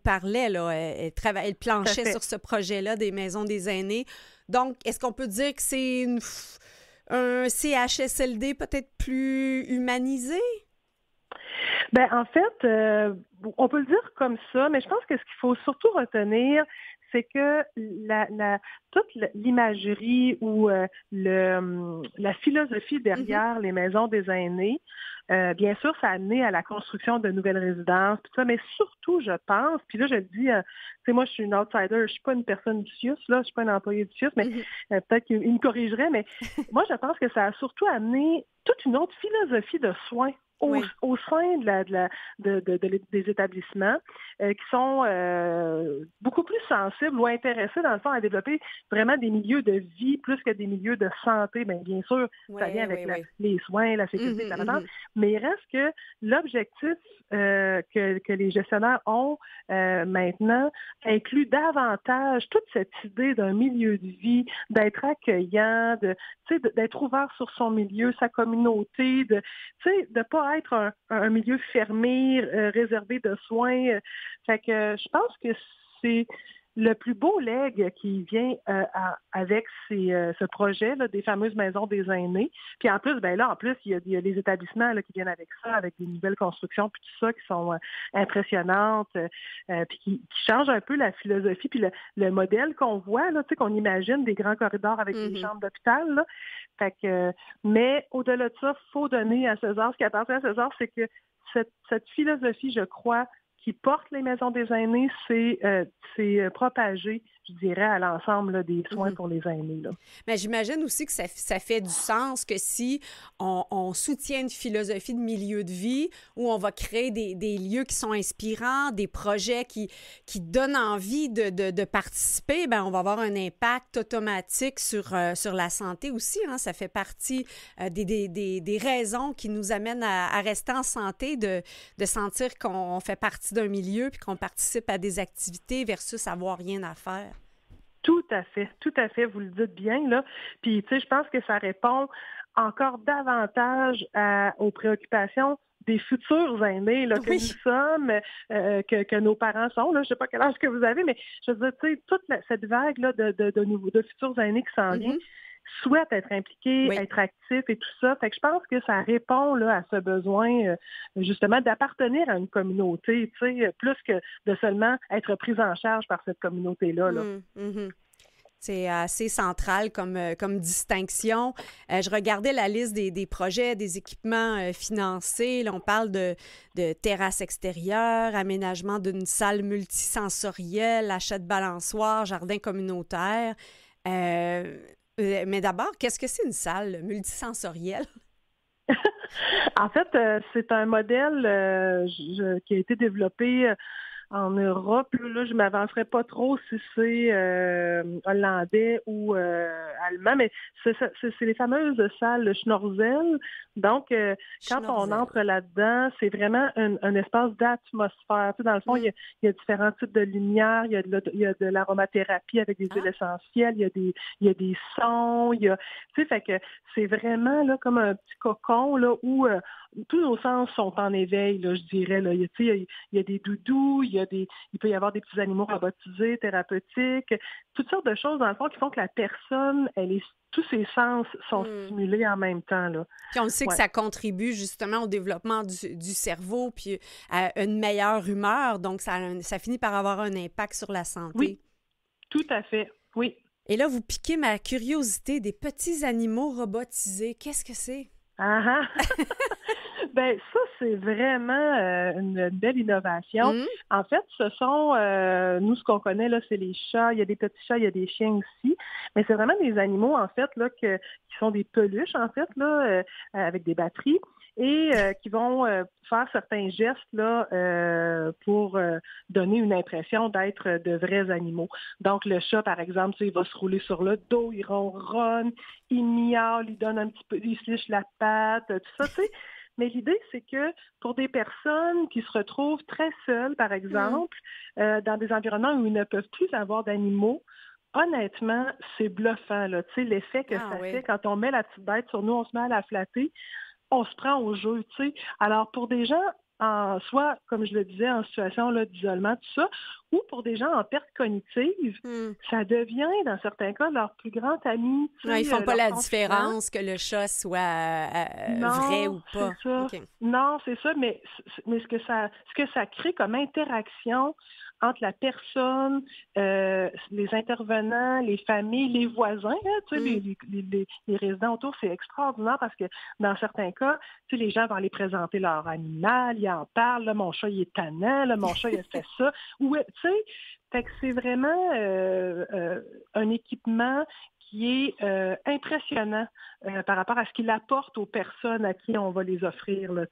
parlait. Là. Elle planchait sur ce projet-là des maisons des aînés. Donc, est-ce qu'on peut dire que c'est un CHSLD peut-être plus humanisé? En fait, on peut le dire comme ça, mais je pense que ce qu'il faut surtout retenir, c'est que toute l'imagerie ou la philosophie derrière les maisons des aînés, bien sûr, ça a amené à la construction de nouvelles résidences, tout ça, mais surtout, je pense, puis là, je le dis, tu sais, moi, je suis une outsider, je suis pas une personne du CIUS, là, je suis pas un employé du CIUS, mais peut-être qu'il me corrigerait, mais moi, je pense que ça a surtout amené toute une autre philosophie de soins au sein des établissements qui sont beaucoup plus sensibles ou intéressés, dans le fond, à développer vraiment des milieux de vie plus que des milieux de santé. Bien sûr, ça vient avec les soins, la sécurité, mais il reste que l'objectif que les gestionnaires ont maintenant inclut davantage toute cette idée d'un milieu de vie, d'être accueillant, d'être ouvert sur son milieu, sa communauté, de ne pas être un milieu fermé, réservé de soins. Fait que je pense que le plus beau legs qui vient avec ce projet là, des fameuses maisons des aînés. Puis en plus, il y a des établissements là, qui viennent avec ça, avec des nouvelles constructions, puis tout ça, qui sont impressionnantes, puis qui changent un peu la philosophie, puis le modèle qu'on voit, là, qu'on imagine des grands corridors avec des chambres d'hôpital. Là. Fait que, mais au-delà de ça, il faut donner à César ce qui appartient à César, c'est que cette philosophie, je crois, qui porte les maisons des aînés, c'est propagé, je dirais, à l'ensemble là, des soins pour les aînés. Là. Mais j'imagine aussi que ça fait du sens que si on soutient une philosophie de milieu de vie où on va créer des lieux qui sont inspirants, des projets qui donnent envie de participer, ben on va avoir un impact automatique sur la santé aussi. Hein. Ça fait partie des raisons qui nous amènent à rester en santé, de sentir qu'on fait partie d'un milieu puis qu'on participe à des activités versus avoir rien à faire. Tout à fait, vous le dites bien, là. Puis, tu sais, je pense que ça répond encore davantage aux préoccupations des futurs aînés là, que nous sommes, que nos parents sont. Là. Je ne sais pas quel âge que vous avez, mais je veux dire, tu sais, toute cette vague là, de futurs aînés qui s'en vient, souhaitent être impliqués, être actifs et tout ça. Fait que je pense que ça répond là, à ce besoin, justement, d'appartenir à une communauté, tu sais, plus que de seulement être pris en charge par cette communauté-là. Là. C'est assez central comme distinction. Je regardais la liste des projets, des équipements financés. Là, on parle de terrasse extérieure, aménagement d'une salle multisensorielle, achat de balançoires, jardin communautaire. Mais d'abord, qu'est-ce que c'est une salle multisensorielle? En fait, c'est un modèle qui a été développé en Europe. Là, je ne m'avancerai pas trop si c'est hollandais ou allemand, mais c'est les fameuses salles Schnorzel. Donc, quand on entre là-dedans, c'est vraiment un espace d'atmosphère. Tu sais, dans le fond, il y a différents types de lumière, il y a de l'aromathérapie avec des huiles essentielles, il y a des sons, tu sais, fait que c'est vraiment là comme un petit cocon là où tous nos sens sont en éveil, là, je dirais. Là. Il y a des doudous, il peut y avoir des petits animaux robotisés, thérapeutiques, toutes sortes de choses, dans le fond, qui font que la personne, tous ses sens sont stimulés en même temps. Là. Puis on sait que ça contribue justement au développement du cerveau puis à une meilleure humeur, donc ça finit par avoir un impact sur la santé. Oui, tout à fait, oui. Et là, vous piquez ma curiosité, des petits animaux robotisés. Qu'est-ce que c'est? Ben ça, c'est vraiment une belle innovation. En fait, ce sont, nous, ce qu'on connaît, là, c'est les chats. Il y a des petits chats, il y a des chiens aussi. Mais c'est vraiment des animaux, en fait, là, qui sont des peluches, en fait, là, avec des batteries et qui vont faire certains gestes là, pour donner une impression d'être de vrais animaux. Donc, le chat, par exemple, il va se rouler sur le dos, il ronronne, il miaule, il donne un petit peu, il se liche la patte, tout ça, tu sais. Mais l'idée, c'est que pour des personnes qui se retrouvent très seules, par exemple, dans des environnements où ils ne peuvent plus avoir d'animaux, honnêtement, c'est bluffant, là. Tu sais, l'effet que ça fait quand on met la petite bête sur nous, on se met à la flatter, on se prend au jeu, tu sais. Alors, pour des gens, soit, comme je le disais, en situation là, d'isolement, tout ça, ou pour des gens en perte cognitive, ça devient, dans certains cas, leur plus grand ami. Ils ne font pas la différence que le chat soit vrai ou pas. C'est ça. Okay. Non, c'est ça, mais ce que ça crée comme interaction entre la personne, les intervenants, les familles, les voisins, hein, tu sais, les résidents autour, c'est extraordinaire parce que dans certains cas, tu sais, les gens vont aller présenter leur animal, ils en parlent, là, mon chat, il est tannant, là, mon chat, il a fait ça. Ou, tu sais, fait que c'est vraiment un équipement qui est impressionnant par rapport à ce qu'il apporte aux personnes à qui on va les offrir. Là,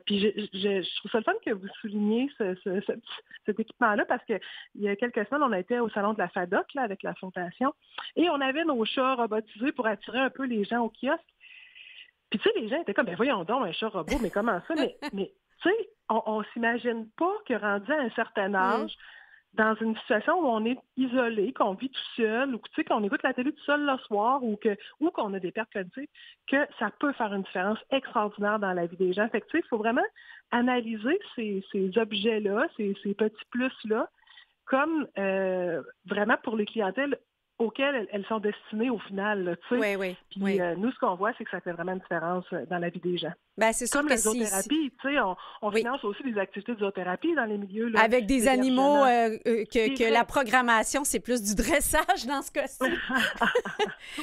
puis je trouve ça le fun que vous souligniez cet équipement-là parce qu'il y a quelques semaines, on a été au salon de la FADOC là, avec la Fondation et on avait nos chats robotisés pour attirer un peu les gens au kiosque. Puis tu sais, les gens étaient comme, ben voyons donc, un chat robot, mais comment ça? Mais tu sais, on s'imagine pas que rendu à un certain âge, dans une situation où on est isolé, qu'on vit tout seul, ou tu sais, qu'on écoute la télé tout seul le soir, ou qu'on a des pertes cognitives, que ça peut faire une différence extraordinaire dans la vie des gens. Fait que tu sais, il faut vraiment analyser ces objets-là, ces petits plus-là, comme vraiment pour les clientèles auxquelles elles sont destinées au final. Là, oui. Puis nous, ce qu'on voit, c'est que ça fait vraiment une différence dans la vie des gens. Ben, c'est sûr comme que la zoothérapie, on finance aussi des activités de zoothérapie dans les milieux. Là, avec des animaux que la programmation, c'est plus du dressage dans ce cas-ci.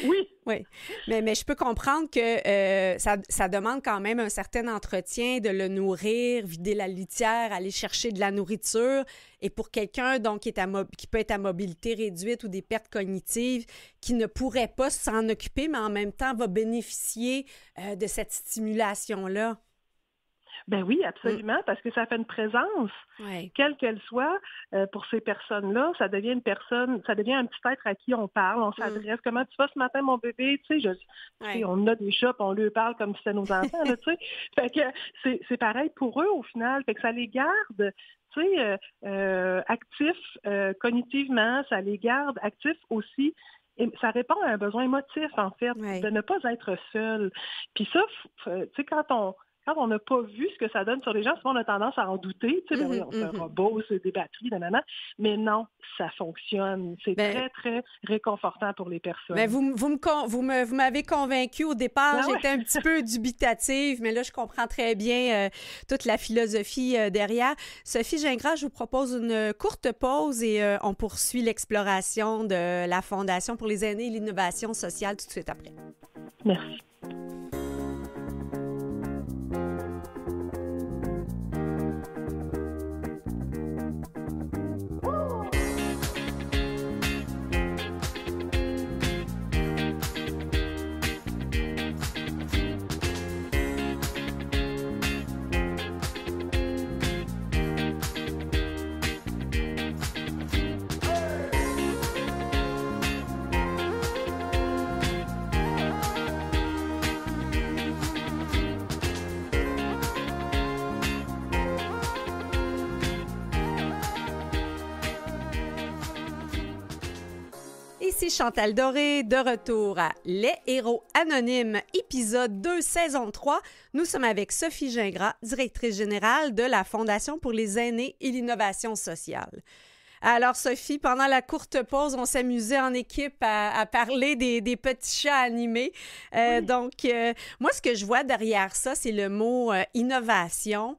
Oui. Oui, mais je peux comprendre que ça demande quand même un certain entretien, de le nourrir, vider la litière, aller chercher de la nourriture. Et pour quelqu'un donc qui peut être à mobilité réduite ou des pertes cognitives, qui ne pourrait pas s'en occuper, mais en même temps va bénéficier de cette stimulation-là. Ben oui, absolument, parce que ça fait une présence, quelle qu'elle soit, pour ces personnes-là. Ça devient une personne, ça devient un petit être à qui on parle, on s'adresse. Comment tu vas ce matin, mon bébé? Tu sais, on a des chats, on leur parle comme si c'était nos enfants, là, tu sais. Fait que c'est pareil pour eux au final. Fait que ça les garde, tu sais, actifs cognitivement, ça les garde actifs aussi. Et ça répond à un besoin émotif, en fait, de ne pas être seul. Puis ça, tu sais, quand on n'a pas vu ce que ça donne sur les gens, souvent on a tendance à en douter. Tu sais, c'est un robot, c'est des batteries, nanana. Mais non, ça fonctionne. C'est très, très réconfortant pour les personnes. Mais vous m'avez convaincue au départ. J'étais un petit peu dubitative, mais là, je comprends très bien toute la philosophie derrière. Sophie Gingras, je vous propose une courte pause et on poursuit l'exploration de la Fondation pour les aînés et l'innovation sociale tout de suite après. Merci. Ici Chantal Doré, de retour à Les Héros Anonymes, épisode 2, saison 3. Nous sommes avec Sophie Gingras, directrice générale de la Fondation pour les aînés et l'innovation sociale. Alors Sophie, pendant la courte pause, on s'amusait en équipe à parler des petits chats animés. Donc, moi, ce que je vois derrière ça, c'est le mot innovation.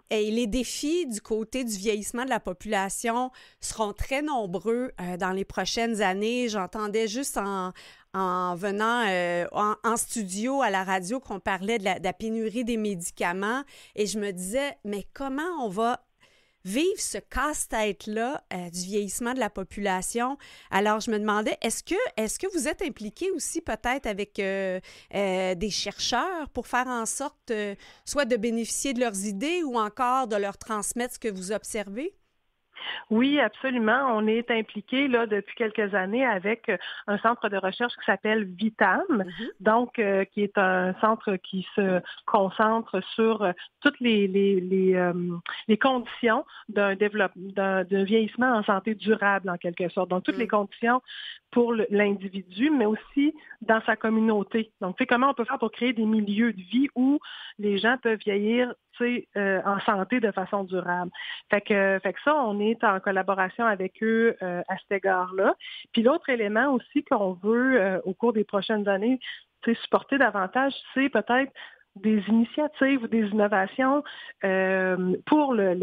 Et les défis du côté du vieillissement de la population seront très nombreux dans les prochaines années. J'entendais juste en venant en studio à la radio qu'on parlait de la pénurie des médicaments et je me disais, mais comment on va vivre ce casse-tête-là du vieillissement de la population? Alors, je me demandais, est-ce que vous êtes impliqué aussi peut-être avec des chercheurs pour faire en sorte soit de bénéficier de leurs idées ou encore de leur transmettre ce que vous observez? Oui, absolument. On est impliqué là depuis quelques années avec un centre de recherche qui s'appelle VITAM, donc qui est un centre qui se concentre sur toutes les conditions d'un vieillissement en santé durable en quelque sorte. Donc toutes les conditions pour l'individu, mais aussi dans sa communauté. Donc, tu sais, comment on peut faire pour créer des milieux de vie où les gens peuvent vieillir en santé de façon durable. Fait que ça, on est en collaboration avec eux à cet égard-là. Puis l'autre élément aussi qu'on veut, au cours des prochaines années, supporter davantage, c'est peut-être des initiatives ou des innovations pour l'aide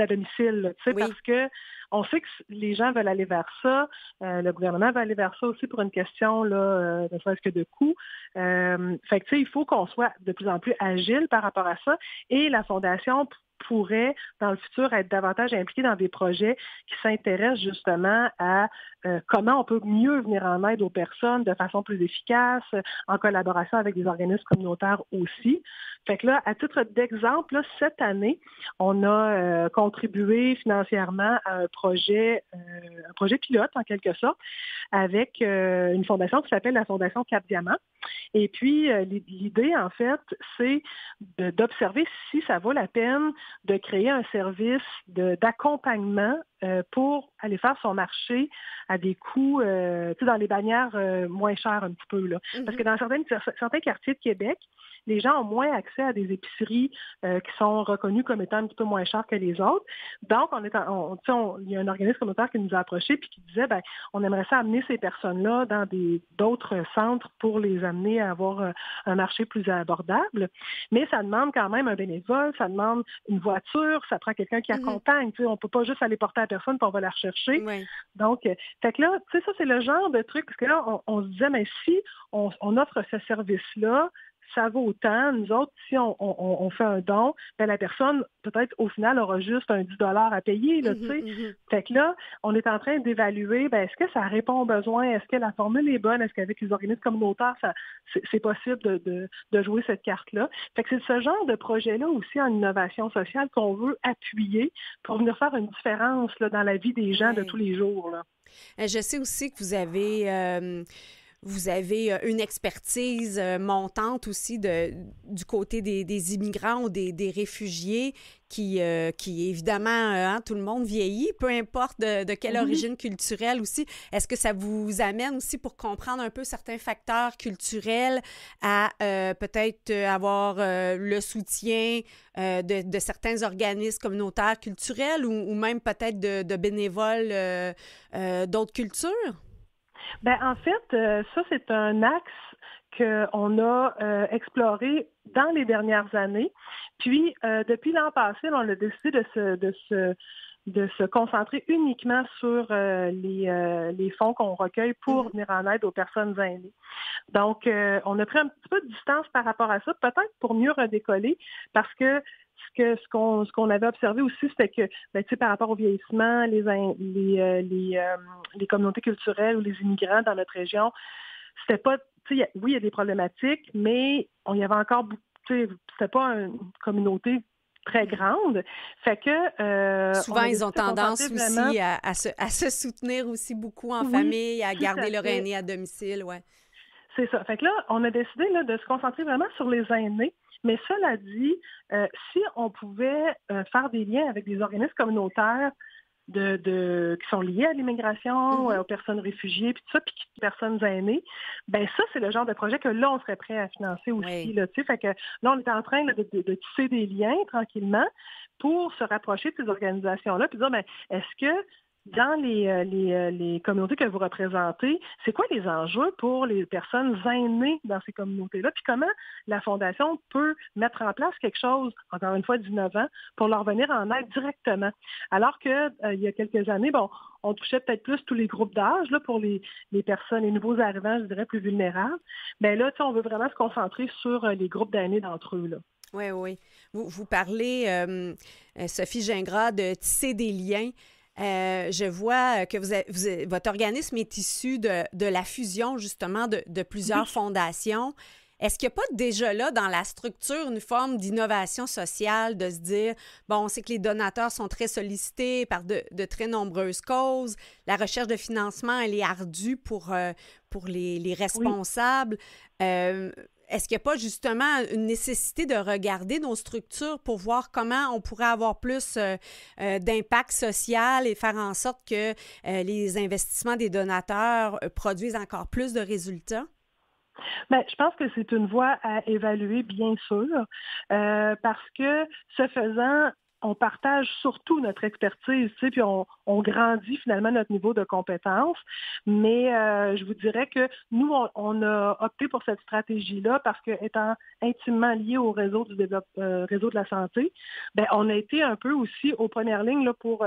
à domicile, parce que on sait que les gens veulent aller vers ça. Le gouvernement va aller vers ça aussi pour une question, là, ne serait-ce que de coût. Fait que, il faut qu'on soit de plus en plus agile par rapport à ça. Et la Fondation pourrait, dans le futur, être davantage impliquée dans des projets qui s'intéressent justement à comment on peut mieux venir en aide aux personnes de façon plus efficace, en collaboration avec des organismes communautaires aussi. Fait que là, à titre d'exemple, là, cette année, on a contribué financièrement à un projet pilote, en quelque sorte, avec une fondation qui s'appelle la Fondation Cap Diamant. Et puis, l'idée, en fait, c'est d'observer si ça vaut la peine de créer un service d'accompagnement pour aller faire son marché à des coûts, dans les bannières moins chères un petit peu. Là. Parce que dans certains quartiers de Québec, les gens ont moins accès à des épiceries qui sont reconnues comme étant un petit peu moins chères que les autres. Donc, il y a un organisme communautaire qui nous a approchés puis qui disait, on aimerait ça amener ces personnes-là dans d'autres centres pour les amener à avoir un marché plus abordable. Mais ça demande quand même un bénévole, ça demande une voiture, ça prend quelqu'un qui accompagne. On ne peut pas juste aller porter à la personne puis on va la rechercher. Oui. Donc, fait que là, ça, c'est le genre de truc, parce que là, on se disait, mais si on offre ce service-là, ça vaut autant. Nous autres, si on fait un don, la personne, peut-être, au final, aura juste un 10 $ à payer. Là, Fait que là, on est en train d'évaluer, est-ce que ça répond aux besoins? Est-ce que la formule est bonne? Est-ce qu'avec les organismes communautaires, c'est possible de jouer cette carte-là? Fait que c'est ce genre de projet-là aussi en innovation sociale qu'on veut appuyer pour venir faire une différence là, dans la vie des gens de tous les jours. Là. Je sais aussi que vous avez une expertise montante aussi du côté des immigrants ou des réfugiés qui évidemment, tout le monde vieillit, peu importe de quelle origine culturelle aussi. Est-ce que ça vous amène aussi pour comprendre un peu certains facteurs culturels à peut-être avoir le soutien de certains organismes communautaires culturels ou même peut-être de bénévoles d'autres cultures? En fait, ça, c'est un axe qu'on a exploré dans les dernières années. Puis, depuis l'an passé, on a décidé de se concentrer uniquement sur les fonds qu'on recueille pour venir en aide aux personnes aînées. Donc, on a pris un petit peu de distance par rapport à ça, peut-être pour mieux redécoller, parce que ce qu'on avait observé aussi, c'était que par rapport au vieillissement, les communautés culturelles ou les immigrants dans notre région, c'était pas, oui, il y a des problématiques, mais il y avait encore beaucoup, c'était pas une communauté très grande. Fait que souvent, ils ont tendance aussi à se soutenir aussi beaucoup en famille, à garder leur aîné à domicile, ouais. C'est ça. Fait que là, on a décidé là, de se concentrer vraiment sur les aînés. Mais cela dit, si on pouvait faire des liens avec des organismes communautaires qui sont liés à l'immigration, aux personnes réfugiées, puis tout ça, puis aux personnes aînées, ça, c'est le genre de projet que là, on serait prêt à financer aussi. Là, fait que là, on est en train là, de tisser des liens tranquillement pour se rapprocher de ces organisations-là, puis dire, est-ce que dans les communautés que vous représentez, c'est quoi les enjeux pour les personnes aînées dans ces communautés-là? Puis comment la Fondation peut mettre en place quelque chose, encore une fois, d'innovant, pour leur venir en aide directement? Alors que il y a quelques années, on touchait peut-être plus tous les groupes d'âge là, pour les personnes, les nouveaux arrivants, je dirais, plus vulnérables. Là, on veut vraiment se concentrer sur les groupes d'aînés d'entre eux, là. Oui, oui. Vous parlez, Sophie Gingras, de tisser des liens. Je vois que votre organisme est issu de la fusion, justement, de plusieurs fondations. Est-ce qu'il n'y a pas déjà là, dans la structure, une forme d'innovation sociale, de se dire, on sait que les donateurs sont très sollicités par de très nombreuses causes, la recherche de financement, elle est ardue pour les responsables. Est-ce qu'il n'y a pas justement une nécessité de regarder nos structures pour voir comment on pourrait avoir plus d'impact social et faire en sorte que les investissements des donateurs produisent encore plus de résultats? Je pense que c'est une voie à évaluer, bien sûr, parce que ce faisant, on partage surtout notre expertise, puis on grandit finalement notre niveau de compétence. Mais je vous dirais que nous, on a opté pour cette stratégie-là parce que, étant intimement lié au réseau réseau de la santé, on a été un peu aussi aux premières lignes là, pour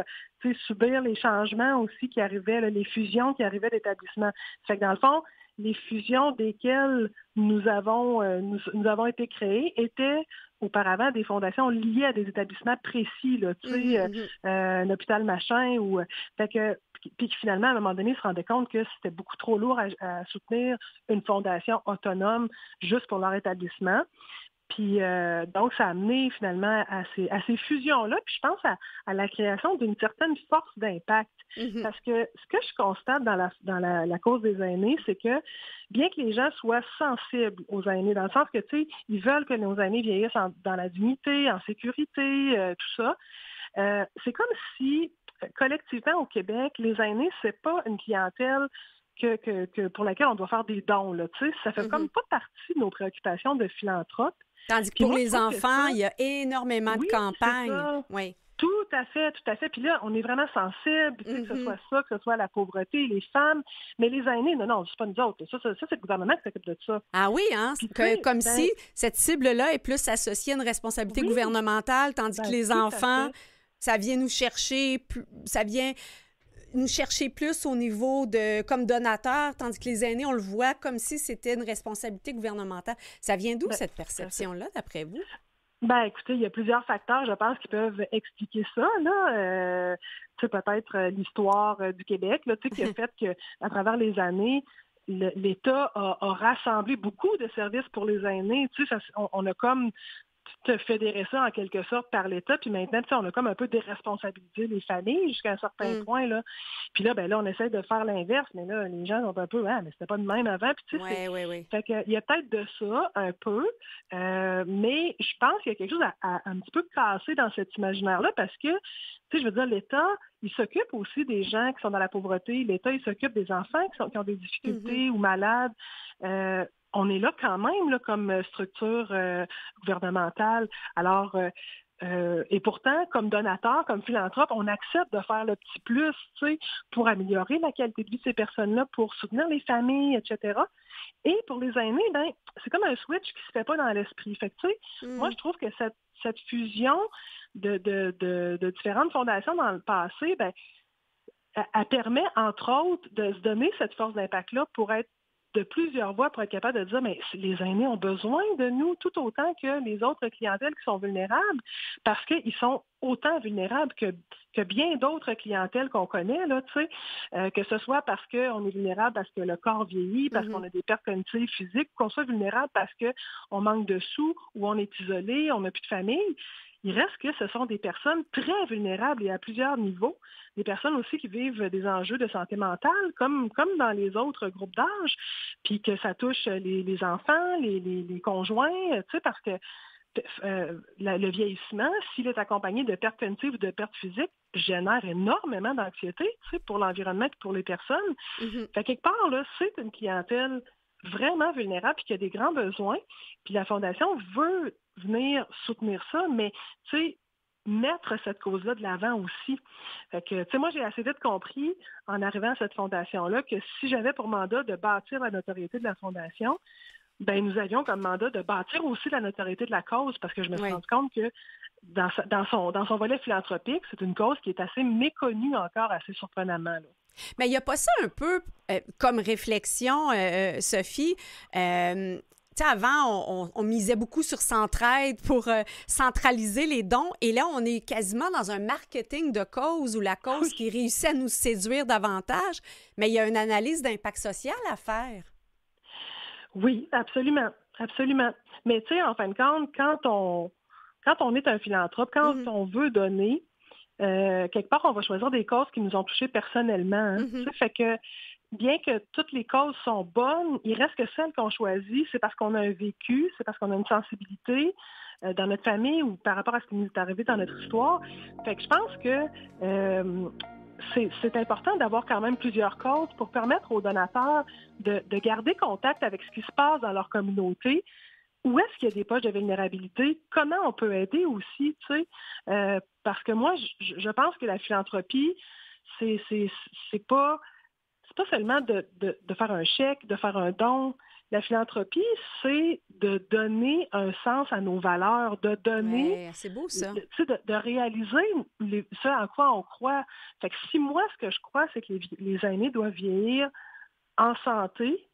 subir les changements aussi qui arrivaient, là, les fusions qui arrivaient d'établissements. Fait que dans le fond, les fusions desquelles nous avons été créés étaient auparavant des fondations liées à des établissements précis, là, un hôpital machin, ou puis finalement, à un moment donné, ils se rendaient compte que c'était beaucoup trop lourd à soutenir une fondation autonome juste pour leur établissement. Puis donc, ça a amené finalement à ces fusions-là. Puis je pense à la création d'une certaine force d'impact. Parce que ce que je constate dans la cause des aînés, c'est que bien que les gens soient sensibles aux aînés, dans le sens que, ils veulent que nos aînés vieillissent dans la dignité, en sécurité, tout ça, c'est comme si, collectivement au Québec, les aînés, c'est pas une clientèle que pour laquelle on doit faire des dons. Là, ça fait comme pas partie de nos préoccupations de philanthropes. Tandis que pour les enfants, il y a énormément de campagnes. Oui. Tout à fait. Puis là, on est vraiment sensible, que ce soit ça, que ce soit la pauvreté, les femmes, mais les aînés, non, c'est pas nous autres. Ça c'est le gouvernement qui s'occupe de ça. Ah oui, hein? Comme si cette cible-là est plus associée à une responsabilité gouvernementale, tandis que les enfants, ça vient nous chercher, plus au niveau de comme donateur, tandis que les aînés, on le voit comme si c'était une responsabilité gouvernementale. Ça vient d'où cette perception-là, d'après vous? Écoutez, il y a plusieurs facteurs, je pense, qui peuvent expliquer ça. Là, peut-être l'histoire du Québec, là, qui a fait qu'à travers les années, l'État a rassemblé beaucoup de services pour les aînés. On a comme fédérer ça en quelque sorte par l'État, puis maintenant, on a comme un peu déresponsabilisé les familles jusqu'à un certain point, là. Puis là, là, on essaie de faire l'inverse, mais là, les gens sont un peu, mais c'était pas de même avant, puis oui. Fait qu'il y a peut-être de ça, un peu, mais je pense qu'il y a quelque chose à un petit peu casser dans cet imaginaire-là, parce que, je veux dire, l'État, il s'occupe aussi des gens qui sont dans la pauvreté, l'État, il s'occupe des enfants qui ont des difficultés ou malades, on est là quand même là, comme structure gouvernementale. Alors, et pourtant, comme donateur, comme philanthrope, on accepte de faire le petit plus, pour améliorer la qualité de vie de ces personnes-là, pour soutenir les familles, etc. Et pour les aînés, c'est comme un switch qui se fait pas dans l'esprit. Fait que, moi, je trouve que cette fusion de différentes fondations dans le passé, elle permet, entre autres, de se donner cette force d'impact-là pour être de plusieurs voies pour être capable de dire mais les aînés ont besoin de nous tout autant que les autres clientèles qui sont vulnérables parce qu'ils sont autant vulnérables que bien d'autres clientèles qu'on connaît, là, que ce soit parce qu'on est vulnérable parce que le corps vieillit, parce qu'on a des pertes cognitives physiques, qu'on soit vulnérable parce qu'on manque de sous ou on est isolé, on n'a plus de famille. Il reste que ce sont des personnes très vulnérables et à plusieurs niveaux. Des personnes aussi qui vivent des enjeux de santé mentale, comme dans les autres groupes d'âge, puis que ça touche les enfants, les conjoints, parce que le vieillissement, s'il est accompagné de pertes cognitives ou de pertes physiques, génère énormément d'anxiété pour l'environnement et pour les personnes. Fait quelque part, là, c'est une clientèle vraiment vulnérable et qui a des grands besoins. Puis la Fondation veut venir soutenir ça, mais mettre cette cause-là de l'avant aussi. Fait que, moi, j'ai assez vite compris, en arrivant à cette fondation-là, que si j'avais pour mandat de bâtir la notoriété de la Fondation, nous avions comme mandat de bâtir aussi la notoriété de la cause, parce que je me suis rendu compte que dans son volet philanthropique, c'est une cause qui est assez méconnue encore, assez surprenamment, là. Mais il n'y a pas ça un peu comme réflexion, Sophie? Avant, on misait beaucoup sur Centraide pour centraliser les dons. Et là, on est quasiment dans un marketing de cause ou la cause qui réussit à nous séduire davantage. Mais il y a une analyse d'impact social à faire. Oui, absolument. Absolument. Mais en fin de compte, quand on est un philanthrope, quand on veut donner, quelque part, on va choisir des causes qui nous ont touchés personnellement. Fait que bien que toutes les causes sont bonnes, il reste que celles qu'on choisit, c'est parce qu'on a un vécu, c'est parce qu'on a une sensibilité dans notre famille ou par rapport à ce qui nous est arrivé dans notre histoire. Fait que je pense que c'est important d'avoir quand même plusieurs causes pour permettre aux donateurs de garder contact avec ce qui se passe dans leur communauté. Où est-ce qu'il y a des poches de vulnérabilité? Comment on peut aider aussi, parce que moi, je pense que la philanthropie, c'est pas seulement de faire un chèque, de faire un don. La philanthropie, c'est de donner un sens à nos valeurs, de donner... c'est beau, ça. De réaliser ce en quoi on croit. Fait que si moi, ce que je crois, c'est que les aînés doivent vieillir en santé,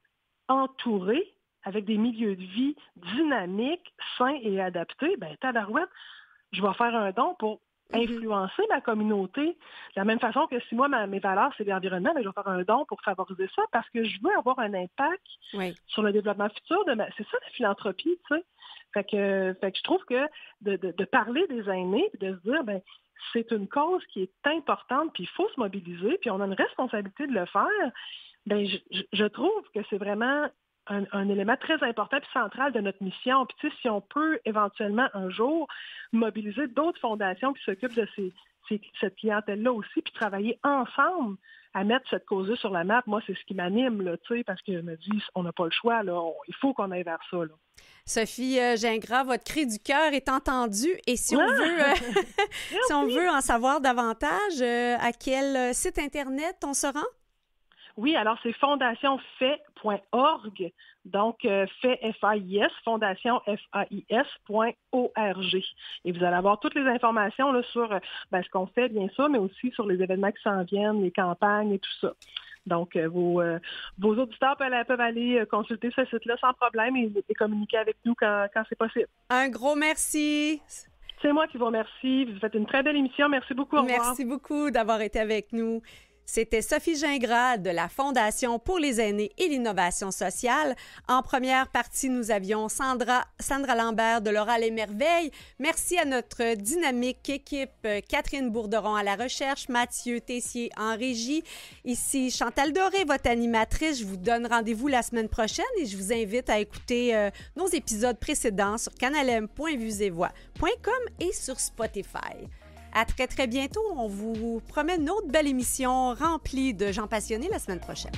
entourés, avec des milieux de vie dynamiques, sains et adaptés, tabarouette, je vais faire un don pour influencer ma communauté. De la même façon que si moi, mes valeurs, c'est l'environnement, je vais faire un don pour favoriser ça parce que je veux avoir un impact sur le développement futur de c'est ça la philanthropie, tu sais. Fait que je trouve que de parler des aînés, de se dire, c'est une cause qui est importante, puis il faut se mobiliser, puis on a une responsabilité de le faire, je trouve que c'est vraiment un élément très important et central de notre mission. Puis si on peut éventuellement un jour mobiliser d'autres fondations qui s'occupent de cette clientèle-là aussi, puis travailler ensemble à mettre cette cause-là sur la map. Moi, c'est ce qui m'anime, là, parce que je me dis, on n'a pas le choix, là, il faut qu'on aille vers ça, là. Sophie Gingras, votre cri du cœur est entendu. Et si on veut, si on veut en savoir davantage, à quel site Internet on se rend? Oui, alors c'est fondationfait.org, donc fait FAIS, fondation FAIS.org. Et vous allez avoir toutes les informations là, sur ce qu'on fait, bien sûr, mais aussi sur les événements qui s'en viennent, les campagnes et tout ça. Donc, vos auditeurs peuvent aller consulter ce site-là sans problème et communiquer avec nous quand c'est possible. Un gros merci. C'est moi qui vous remercie. Vous faites une très belle émission. Merci beaucoup. Au revoir. Merci beaucoup d'avoir été avec nous. C'était Sophie Gingras de la Fondation pour les aînés et l'innovation sociale. En première partie, nous avions Sandra Lambert de l'Oral et Merveille. Merci à notre dynamique équipe, Catherine Bourderon à la recherche, Mathieu Tessier en régie. Ici Chantal Doré, votre animatrice. Je vous donne rendez-vous la semaine prochaine et je vous invite à écouter nos épisodes précédents sur canalem.vuesetvoix.com et sur Spotify. À très, très bientôt. On vous promet une autre belle émission remplie de gens passionnés la semaine prochaine.